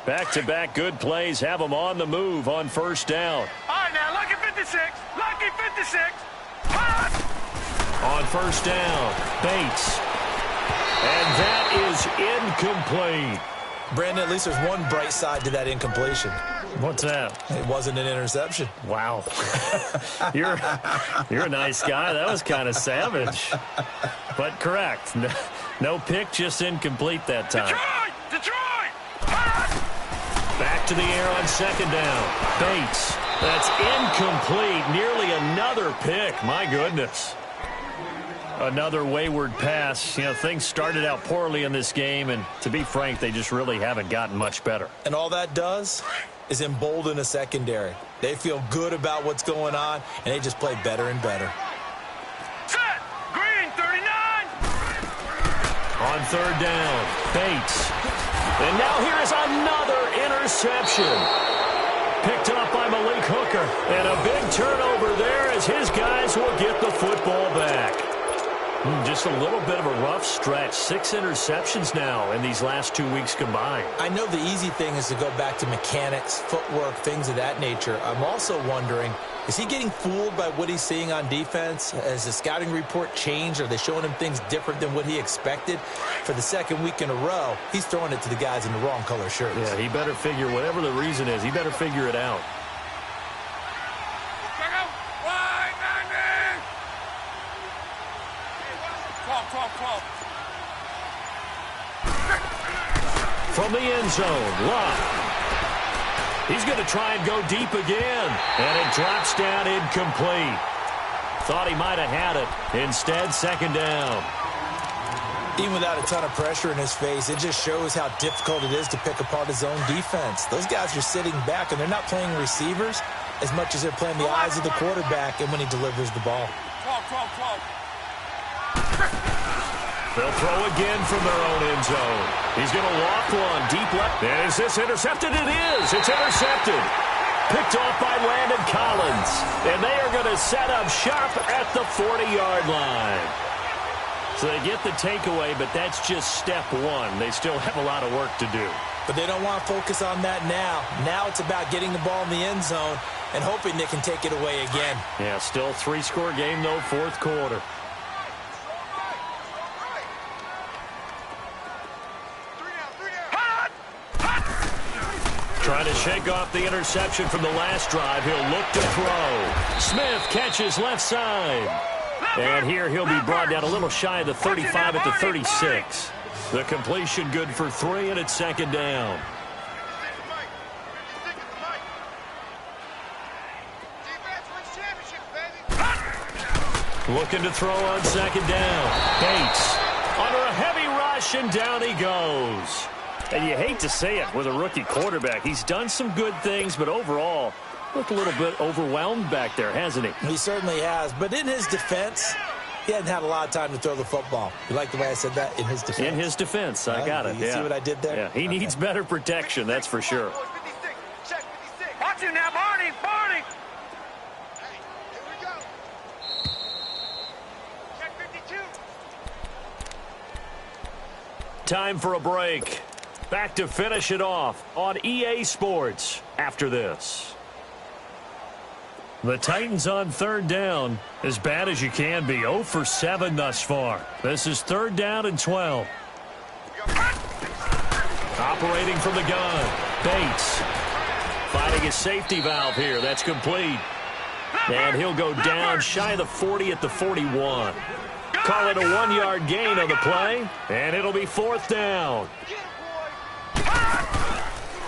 Back-to-back good plays have them on the move on first down. All right, now, lucky 56. Lucky 56. On first down, Bates. And that is incomplete. Brandon, at least there's one bright side to that incompletion. What's that? It wasn't an interception. Wow. You're a nice guy. That was kind of savage. But correct. No pick, just incomplete that time. Detroit! Back to the air on second down. Bates. That's incomplete. Nearly another pick. My goodness. Another wayward pass. You know, things started out poorly in this game, and to be frank, they just really haven't gotten much better. And all that does is embolden a secondary. They feel good about what's going on, and they just play better and better. Set! Green, 39! On third down, Bates. And now here is another interception. Picked up by Malik Hooker. And a big turnover there as his guys will get the football back. Just a little bit of a rough stretch. 6 interceptions now in these last 2 weeks combined. I know the easy thing is to go back to mechanics, footwork, things of that nature. I'm also wondering, is he getting fooled by what he's seeing on defense? Has the scouting report changed? Are they showing him things different than what he expected? For the second week in a row, he's throwing it to the guys in the wrong color shirts. Yeah, he better figure, whatever the reason is, he better figure it out. From the end zone, Love. He's going to try and go deep again. And it drops down incomplete. Thought he might have had it. Instead, second down. Even without a ton of pressure in his face, it just shows how difficult it is to pick apart his own defense. Those guys are sitting back, and they're not playing receivers as much as they're playing the eyes of the quarterback and when he delivers the ball. They'll throw again from their own end zone. He's going to loft one deep left. And is this intercepted? It is. It's intercepted. Picked off by Landon Collins. And they are going to set up shop at the 40-yard line. So they get the takeaway, but that's just step one. They still have a lot of work to do. But they don't want to focus on that now. Now it's about getting the ball in the end zone and hoping they can take it away again. Yeah, still 3-score game, though, fourth quarter. Trying to shake off the interception from the last drive. He'll look to throw. Smith catches left side. And here he'll be brought down a little shy of the 35 at the 36. The completion good for 3, and it's second down. Looking to throw on second down. Bates under a heavy rush, and down he goes. And you hate to say it with a rookie quarterback. He's done some good things, but overall, looked a little bit overwhelmed back there, hasn't he? He certainly has. But in his defense, he hadn't had a lot of time to throw the football. You like the way I said that? In his defense. In his defense. I got it. You see what I did there? Yeah, he needs better protection, that's for sure. Watch him now, Barney! Barney! Here we go. Check 52. Time for a break. Back to finish it off on EA Sports after this. The Titans on third down, as bad as you can be, 0 for 7 thus far. This is third down and 12. Operating from the gun, Bates. Finding his safety valve here, that's complete. And he'll go down shy of the 40 at the 41. Call it a 1-yard gain on the play, and it'll be fourth down.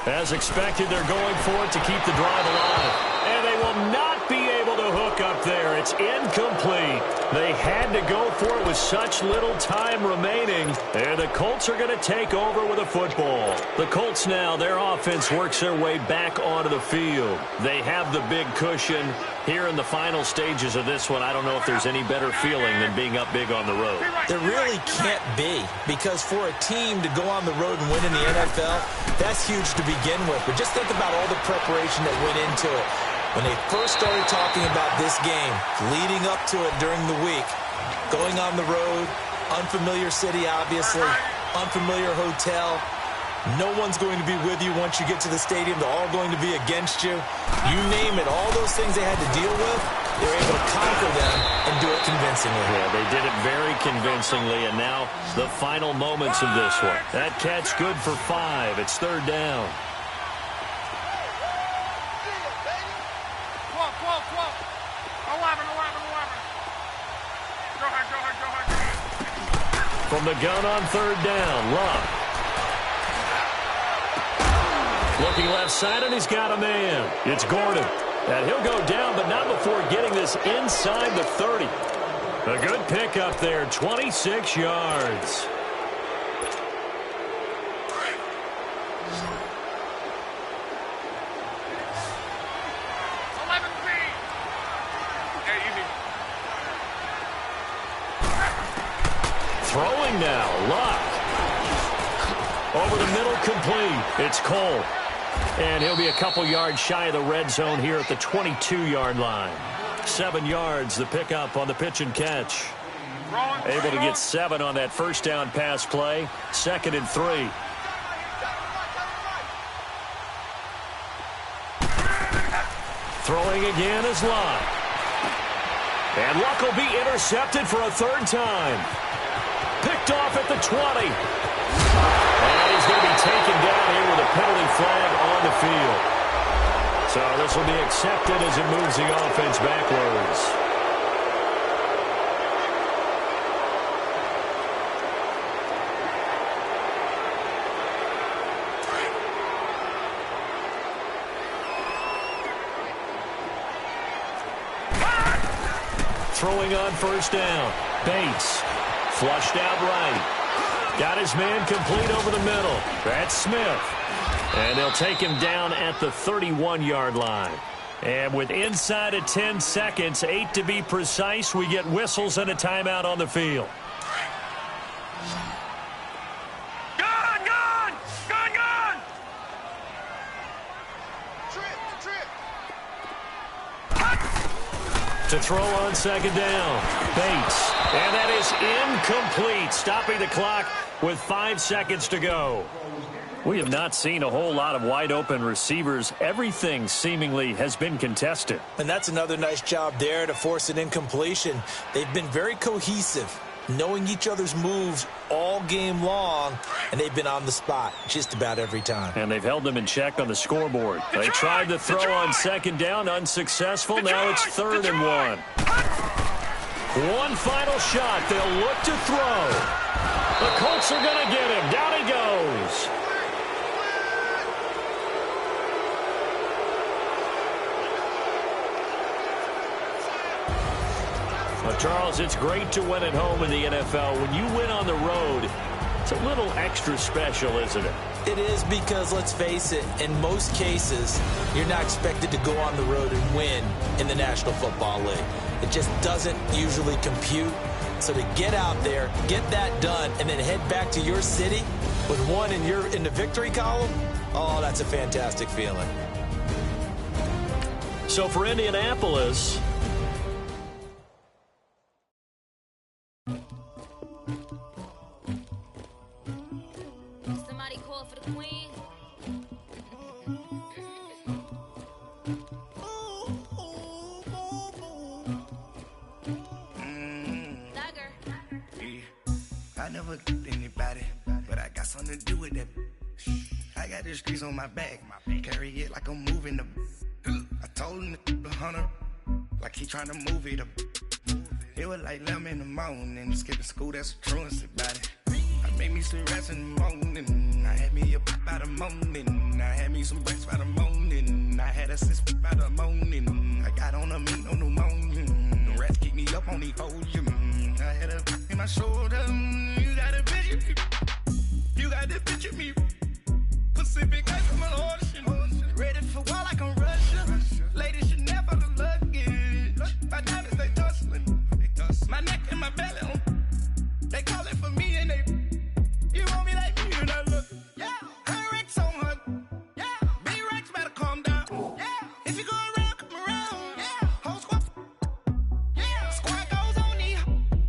As expected, they're going for it to keep the drive alive. And they will not be able to hook up there. it's incomplete. They had to go for it with such little time remaining, and the Colts are going to take over with a football. The Colts now, their offense works their way back onto the field. They have the big cushion. Here in the final stages of this one, I don't know if there's any better feeling than being up big on the road. There really can't be, because for a team to go on the road and win in the NFL, that's huge to begin with. But just think about all the preparation that went into it. When they first started talking about this game, leading up to it during the week, going on the road, unfamiliar city, obviously, unfamiliar hotel. No one's going to be with you once you get to the stadium. They're all going to be against you. You name it, all those things they had to deal with, they were able to conquer them and do it convincingly. Yeah, they did it very convincingly, and now the final moments of this one. That catch good for 5. It's third down. From the gun on third down, Love. Looking left side, and he's got a man. It's Gordon. And he'll go down, but not before getting this inside the 30. A good pickup there, 26 yards. Throwing now, Luck. Over the middle, complete. It's Cole. And he'll be a couple yards shy of the red zone here at the 22-yard line. 7 yards, the pickup on the pitch and catch. Able to get 7 on that first down pass play. 2nd and 3. Throwing again is Luck. And Luck will be intercepted for a 3rd time. Picked off at the 20. And he's going to be taken down here with a penalty flag on the field. So this will be accepted as it moves the offense backwards. Throwing on first down. Bates. Flushed out right. Got his man complete over the middle. That's Smith. And they'll take him down at the 31-yard line. And with inside of 10 seconds, 8 to be precise, we get whistles and a timeout on the field. Gun! Gun! Gun! Gun! To throw on 2nd down. Bates. And that is incomplete, stopping the clock with 5 seconds to go. We have not seen a whole lot of wide-open receivers. Everything seemingly has been contested. And that's another nice job there to force an incompletion. They've been very cohesive, knowing each other's moves all game long, and they've been on the spot just about every time. And they've held them in check on the scoreboard. They tried to throw on 2nd down, unsuccessful. Now it's 3rd and 1. One final shot. They'll look to throw. The Colts are going to get him. Down he goes. Well, Charles, it's great to win at home in the NFL. When you win on the road, it's a little extra special, isn't it? It is, because, let's face it, in most cases, you're not expected to go on the road and win in the National Football League. It just doesn't usually compute. So to get out there, get that done, and then head back to your city with one in the victory column, oh, that's a fantastic feeling. So for Indianapolis, somebody call for the queen. I never anybody, but I got something to do with that. I got the streets on my back, carry it like I'm moving the. I told him to 100, like he trying to move it up. It was like 11 in the morning, skipping school, that's a truancy about it. I made me some rest in the morning, I had me a pop by the morning, I had me some breaks by the morning, I had a six by the morning, I got on a meat on the morning, rats keep me up on these hoes. I had a in my shoulder. You got a picture me. You got the picture me. Pacific ice from an ocean. Ready for war like I'm Russia. Ladies should never the luggage. My diamonds, they tussling. My neck and my belly on. They call it for me and they. You want me like me and I look. Yeah. Her Rex on her. Yeah. B-Rex better calm down. Yeah. If you go around, come around. Yeah. Whole squad. Yeah. Squad goes on me.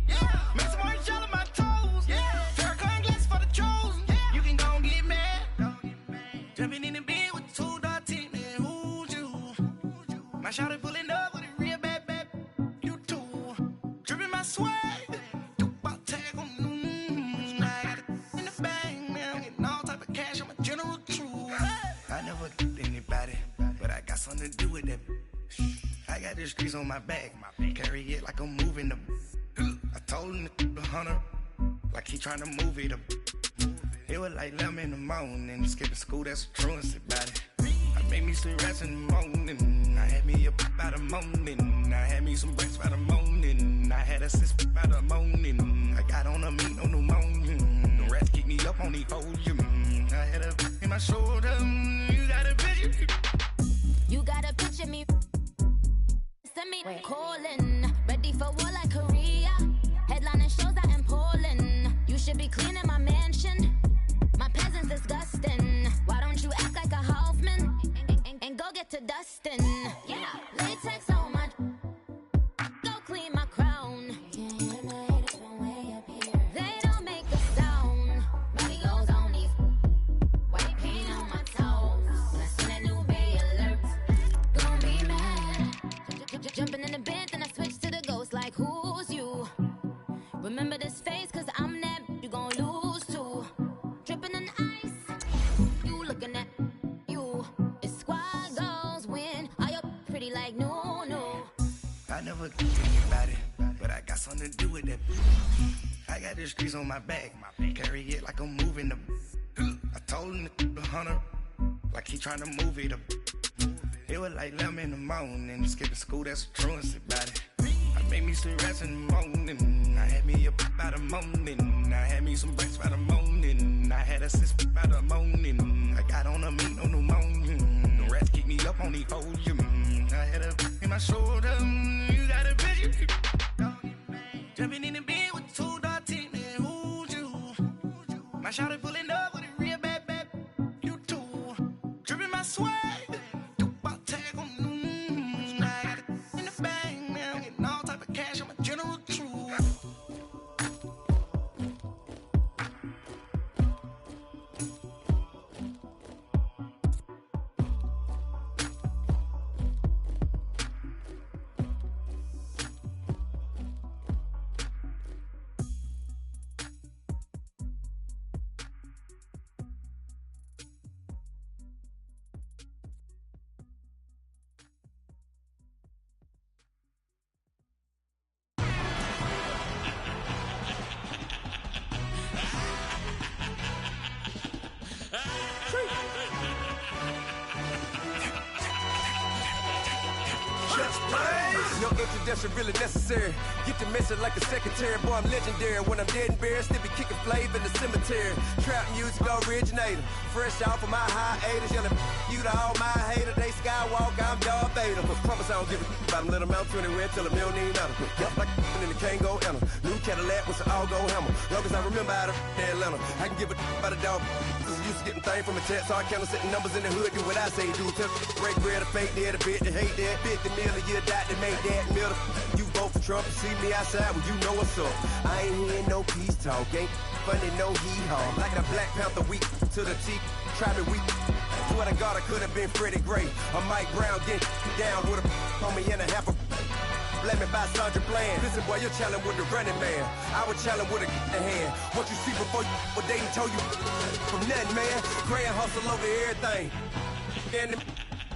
Yeah. Make some orange gel on my toes. Yeah. Farrakhan glass for the chosen. Yeah. You can go and get mad. Jumping in the bed with 2 dark teeth, man. Who's you? My shawty pulling up with a real bad. You too. Dripping my swag. Something to do with that. I got the streets on my back. Carry it like I'm moving the. I told him the hunter, like he trying to move it up. It was like 11 in the morning. Skipping school, that's a truancy about it. I made me some rats in the morning. I had me up by the morning. I had me some breaks by the morning. I had a sis by the morning. I got on a meat, no pneumonia. The rats keep me up on these hoes. I had a in my shoulder. You got a picture. You gotta picture me. Send me calling. Ready for war like Korea. Headlining shows out in Poland. You should be cleaning my mansion. My peasants disgusting. Why don't you act like a Hoffman and go get to dustin'? Yeah, latex on my. Go clean my crown. They don't make the sound. Money goes on these. White paint on my toes. When I see that new bay alert. Jumping in the bed, then I switch to the ghost like who's you? Remember this face, cause I'm that you gon' lose too. Dripping in ice, you looking at you. It's squad goals win. Are you pretty like no? I never get anybody, but I got something to do with that. I got the streets on my back. Carry it like I'm moving the. I told him the hunter, like he trying to move it up. It was like 11 in the morning. Skipping school, that's a truancy about it. I made me some rats in the morning. I had me up by the morning. I had me some breaks by the morning. I had a sis by the morning. I got on a meat, no pneumonia. The rats keep me up on these hoes. I had a in my shoulder. You got a picture. Jumping in the bed with 2 dark teeth, man. Who's you? My shawty pulling up with a real bad. You too. Dripping my swag. No introduction really necessary. Get the message like a secretary. Boy, I'm legendary. When I'm dead and buried, still be kicking flavor in the cemetery. Trap music originator. Fresh off of my hiatus. Yelling you to all my haters. They skywalk, I'm Darth Vader. Promise I don't give a about them. Let them out to anywhere till a $1 million. Yup, like in the Kango enter. New Cadillac with an all-gold hammer. Long as I remember out of Atlanta. I can give a about a dog. Used to getting things from a text, so I count setting numbers in the hood. Do what I say, do. Tell break bread, a fake dead, a bit to hate that. 50 million, you die to make that middle. You vote for Trump, you see me outside, well, you know what's up. I ain't hearing no peace talk, ain't funny, no hee-haw. Like a Black Panther weak to the teeth, try me weak. Swear to God, I could have been Freddie Gray. Or Mike Brown getting down with a homie and a half a. Let me buy Sandra Bland. Listen, boy, you're challenging with the running man. I was challenging with a hand. What you see before you, what they told you from nothing, man. Grand hustle over everything. And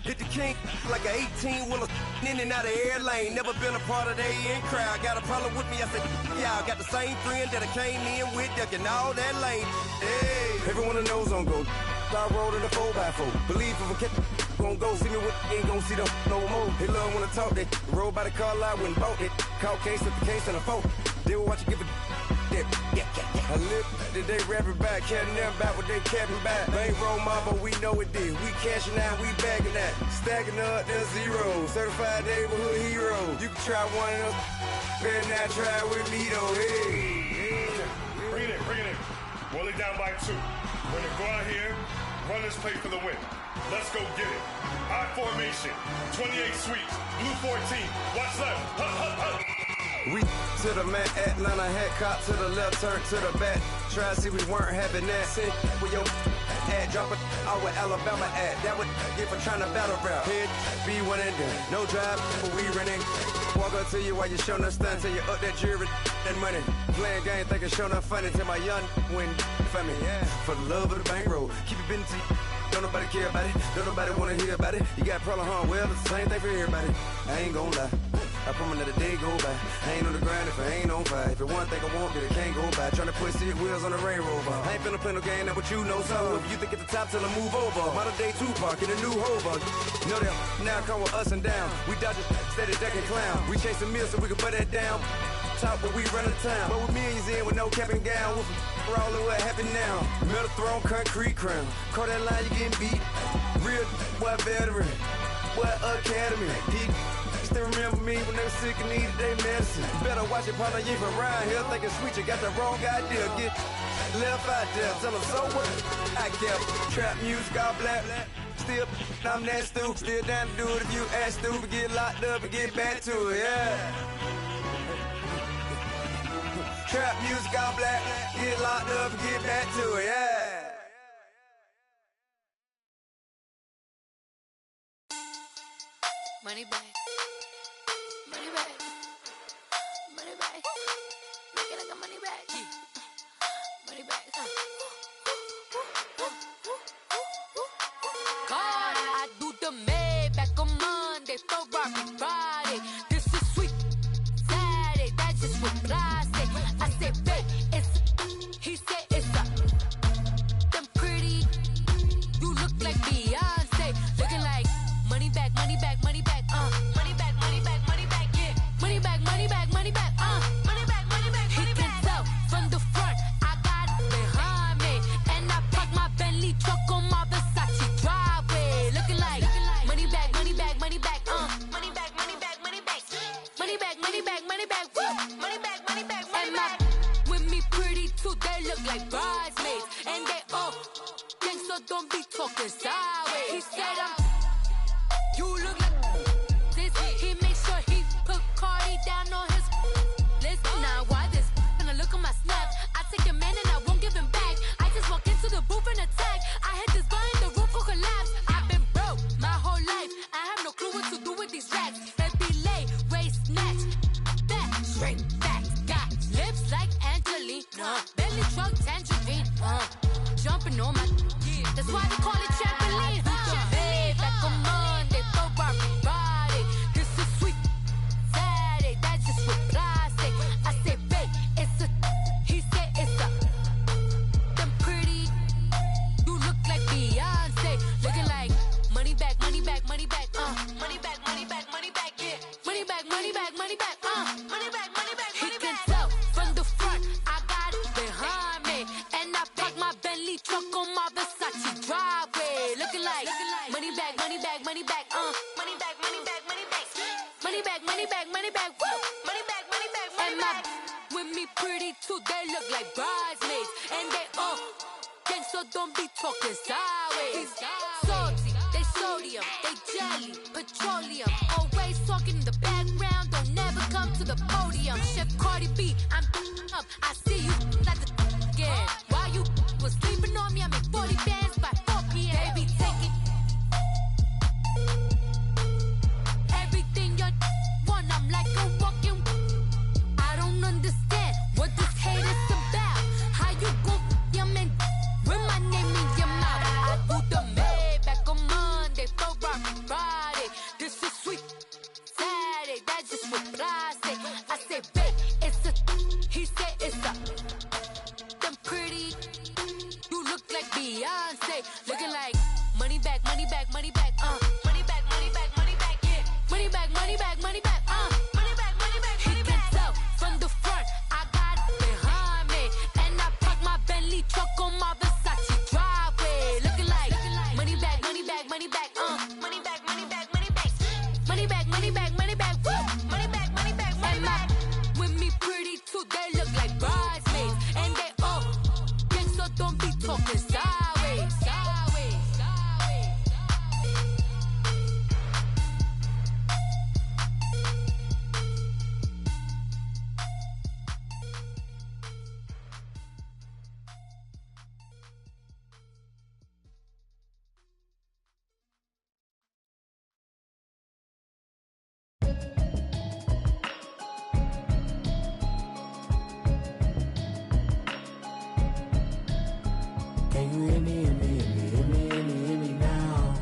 hit the king like an 18-wheeler in and out of air lane. Never been a part of the in crowd. Got a problem with me, I said, y'all got the same friend that I came in with, ducking all that lane. Hey, everyone knows on go. I rolled in a 4x4. Believe if I kept gon' go. See me with ain't gon' see them no more. They love when I talk, they roll by the car lot when bought it. Caught case at the case and a phone. They will watch you give a I live today rapping back, catching them back what they capping back. Bankroll mama, we know it did. We cashing out, we bagging that. Stacking up, there's zero. Certified neighborhood hero. You can try one of them, better not try with me though. Hey. Bring it in. Roll it down by 2. We're gonna go out here, run this play for the win. Let's go get it. I formation, 28 sweeps, blue 14. Watch left. Hup. We to the man, Atlanta head cop to the left, turn to the back. Try to see we weren't having that. Sit with your ad, drop it out with Alabama ad. That would get for trying to battle rap. Head, be one and done. No drive, but we running. Walk up to you while you showing us stunts. Till you up that jury and money. Playing game, thinking showing up funny. Till my young win for me. Yeah. For the love of the bankroll. Keep it busy. Don't nobody care about it. Don't nobody wanna hear about it. You got problem, huh? Well, it's the same thing for everybody. I ain't gon' lie. I promise that a day go by. I ain't on the grind if I ain't on fire. If it one thing I want, then it can't go by. Tryna put seat wheels on the Range Rover. I ain't finna play no game, that what you know. So if you think at the top, tell them move over. Modern day Tupac in a new hover. Know that now come with us and down. We dodge it, steady ducking clown. We chasing meals so we can put that down. Top, but we run the town. But with millions in with no cap and gown. We're all in what happened now. Metal throne, concrete crown. Call that line, you getting beat. Real boy veteran. Boy academy. He still remember me when they were sick and needed their medicine. Better watch it, partner, you from around here thinking sweet, you got the wrong idea. Get left out there, tell them so what I kept. Trap music, all black. Still, I'm that stupid. Still down to do it if you ask stupid. Get locked up and get back to it, yeah. Trap music, all black. Get locked up and get back to it, yeah. Money back. Money back. Money back. Make it like a money back. Money back. God, I do the Maybach on Monday, Ferrari Friday. This is sweet Saturday. That's just what classic. I say, babe, it's. He said it's a. Them pretty. You look like Beyonce. Looking like money back, money back, money back. Money back, money back, money back, yeah. Money back, money back, money back, money back, money back, money back. He can tell from the front, I got it behind me. And I park my Bentley truck on my Versace driveway. Looking like money back, money back, money back, money back, money back, money back. Money back, money back, money back, woo. Money back, money back, money back. With me pretty too, they look like bridesmaids. And they all think so, don't be talking sideways. He said you look like this. He makes sure he put Cardi down on his list. Now why this? When I look at my snap, I take a man and I won't give him back. I just walk into the booth and attack. I hit this guy in the roof will collapse. I've been broke my whole life. I have no clue what to do with these racks. Every lay, waist snatch, that straight back. Got lips like Angelina, belly truck tangerine. Jumping on my, that's why they call it trampoline. Back on Monday, Ferrari Friday. This is sweet Saturday. That's just what plastic. I say, babe, it's a. He said it's a. Them pretty. You look like Beyonce. Looking like money back, money back, money back. Money back, money back, money back. Yeah. Money back, money back, money back. Money back, money back, money back. He can tell from the front, I got it behind me, and I park my Bentley truck on my Versace driveway. Looking like money back, money back, money back. Money back, money back, money back. Money back, money back, money back. Woo. Money back, money back, money back. With me pretty too, they look like bridesmaids, and they all think so, don't be talking sideways. Salty, they sodium, they jelly, petroleum. Always talking in the background, don't never come to the podium. Chef Cardi B, I'm up. I see you like the again. While you was sleeping on me, I make 40 bands by 4 p.m. Baby, take it. Everything you want, I'm like a walking. I don't understand what this hate is about. How you gon' your man with my name in your mouth? I do the Maybach on Monday, Ferrari Friday. This is sweet Saturday, that's just what plastic. I say, babe, it's a. He said it's a. Don't be talking sideways, sideways, sideways. Can you hear me, hear me, hear me, hear me, hear me, hear me now?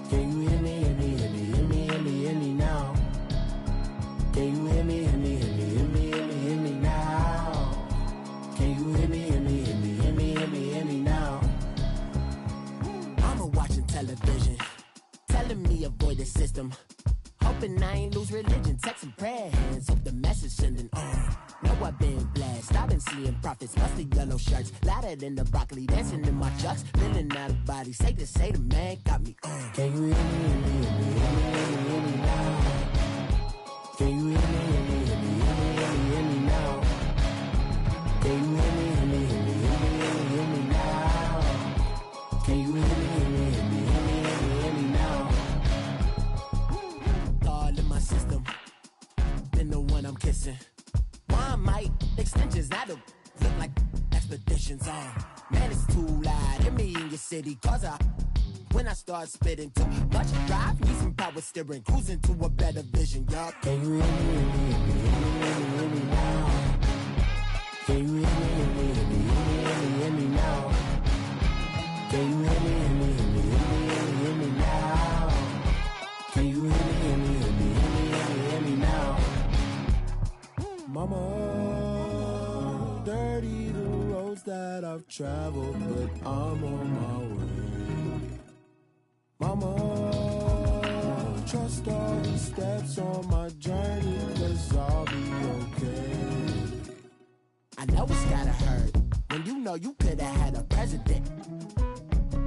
Can you hear me, hear me, hear me, hear me, hear me, hear me now? Can you hear me, hear me, hear me, hear me, hear me, hear me now? Can you hear me, hear me, hear me, hear me, hear me, hear me now? I'm watching television, telling me avoid the system. Hoping I ain't lose religion, texting prayer hands, hope the message sending on. Know I've been blessed, I've been seeing prophets, mostly yellow shirts, louder than the broccoli, dancing in my chucks, feeling out of body, safe to say the man got me on. Can you hear me, hear me, hear me, hear me, hear me, hear me now? Can you hear me, hear me, hear me, hear me, hear me, hear me now? Can you hear me, hear me, hear me, hear me, hear me, hear me now? Can you hear me, hear me, hear me, hear me, hear me, hear me now? All in my system, been the one I'm kissing. Why might extensions now to look like expeditions on? Man, it's too loud. Hit me in your city, cause when I start spitting too much drive, need some power steering, cruising to a better vision, y'all. Can you hear me, hear me, hear me, hear me, hear me, hear me now? Can you hear me, hear me, hear me, hear me, hear me, hear me now? Can you hear me, hear me, hear me, hear me, hear me, hear me now? Can you hear me, hear me, hear me, hear me, hear me, hear me now? Mama, dirty the roads that I've traveled, but I'm on my way. Mama, trust all the steps on my journey, 'cause I'll be okay. I know it's gotta hurt when you know you could've had a president.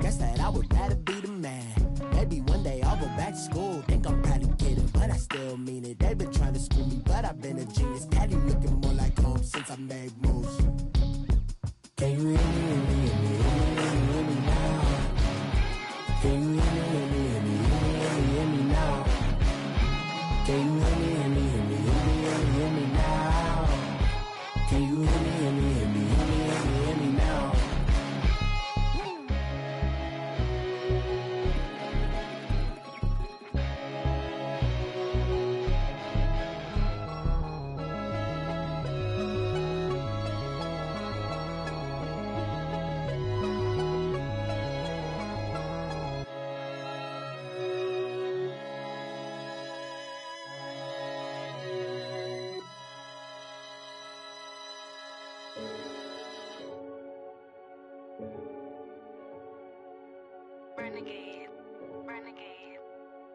Guess that I would rather be the man. Maybe one day I'll go back to school. Think I'm probably kidding, but I still mean it. They've been trying to school me, but I've been a genius. Daddy looking more like home since I made moves. Can you hear me, hear me, hear me, hear me, hear me, hear me now? Can you hear me, hear me, hear me, hear me, hear me, hear me now? Can you hear me, hear me, hear me, hear me, hear me, hear me now? Can you hear me, hear me, hear me, hear me, hear me, hear me now? Renegade, renegade,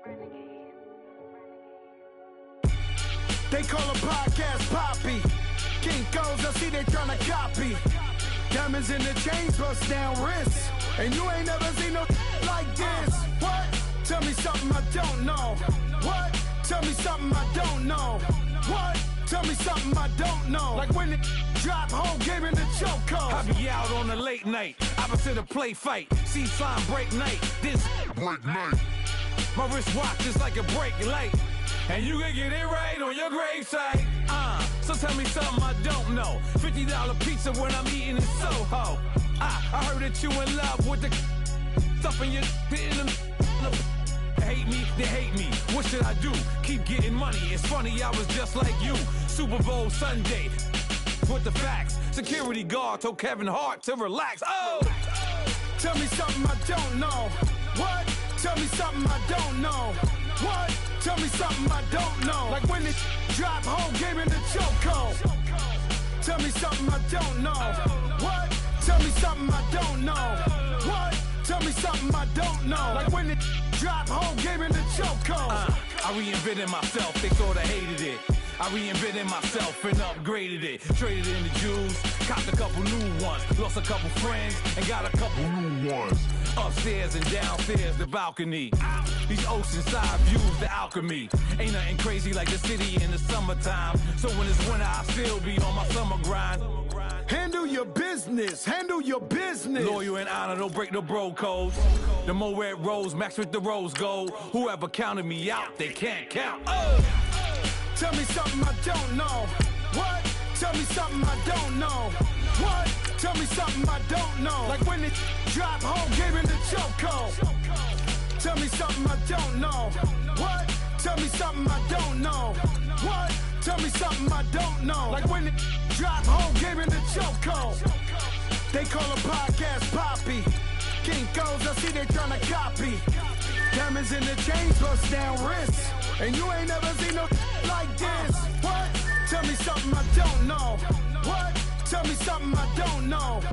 renegade, They call a podcast Poppy. Kinkos, I see they tryna copy. Diamonds in the chains, bust down wrists. And you ain't never seen no like this. What? Tell me something I don't know. What? Tell me something I don't know. What? Tell me something I don't know. Like when it drop, whole game in the chokehold. I be out on a late night, opposite a play fight. See sign break night, this break night. My wristwatch is like a break light. And you can get it right on your gravesite. So tell me something I don't know. $50 pizza when I'm eating in Soho. I heard that you in love with the stuff in your hitting them. Hate me, they hate me. What should I do? Keep getting money. It's funny, I was just like you. Super Bowl Sunday. With the facts. Security guard told Kevin Hart to relax. Oh! Tell me something I don't know. What? Tell me something I don't know. What? Tell me something I don't know. Like when it drop, whole game in the chokehold. Tell me something I don't know. What? Tell me something I don't know. What? Tell me something I don't know. Like when it drop, whole game in the chokehold. I reinvented myself, they sorta hated it. I reinvented myself and upgraded it. Traded in the Jews, copped a couple new ones. Lost a couple friends and got a couple new ones. Upstairs and downstairs, the balcony. These oceanside views, the alchemy. Ain't nothing crazy like the city in the summertime. So when it's winter, I still be on my summer grind. Handle your business. Handle your business. Loyal and honor, don't break no bro codes. The more red rose, max with the rose gold. Whoever counted me out, they can't count. Tell me something I don't know. What? Tell me something I don't know. What? Tell me something I don't know. Like when it drop home, gave in the chokehold. Tell me something I don't know. What? Tell me something I don't know. What? Tell me something I don't know. Like when it drop home, gave in the chokehold. They call a podcast Poppy. Kinkos, I see they tryna copy. Diamonds in the chains, bust down wrists. And you ain't never seen no like this. What? Tell me something I don't know. What? Tell me something I don't know.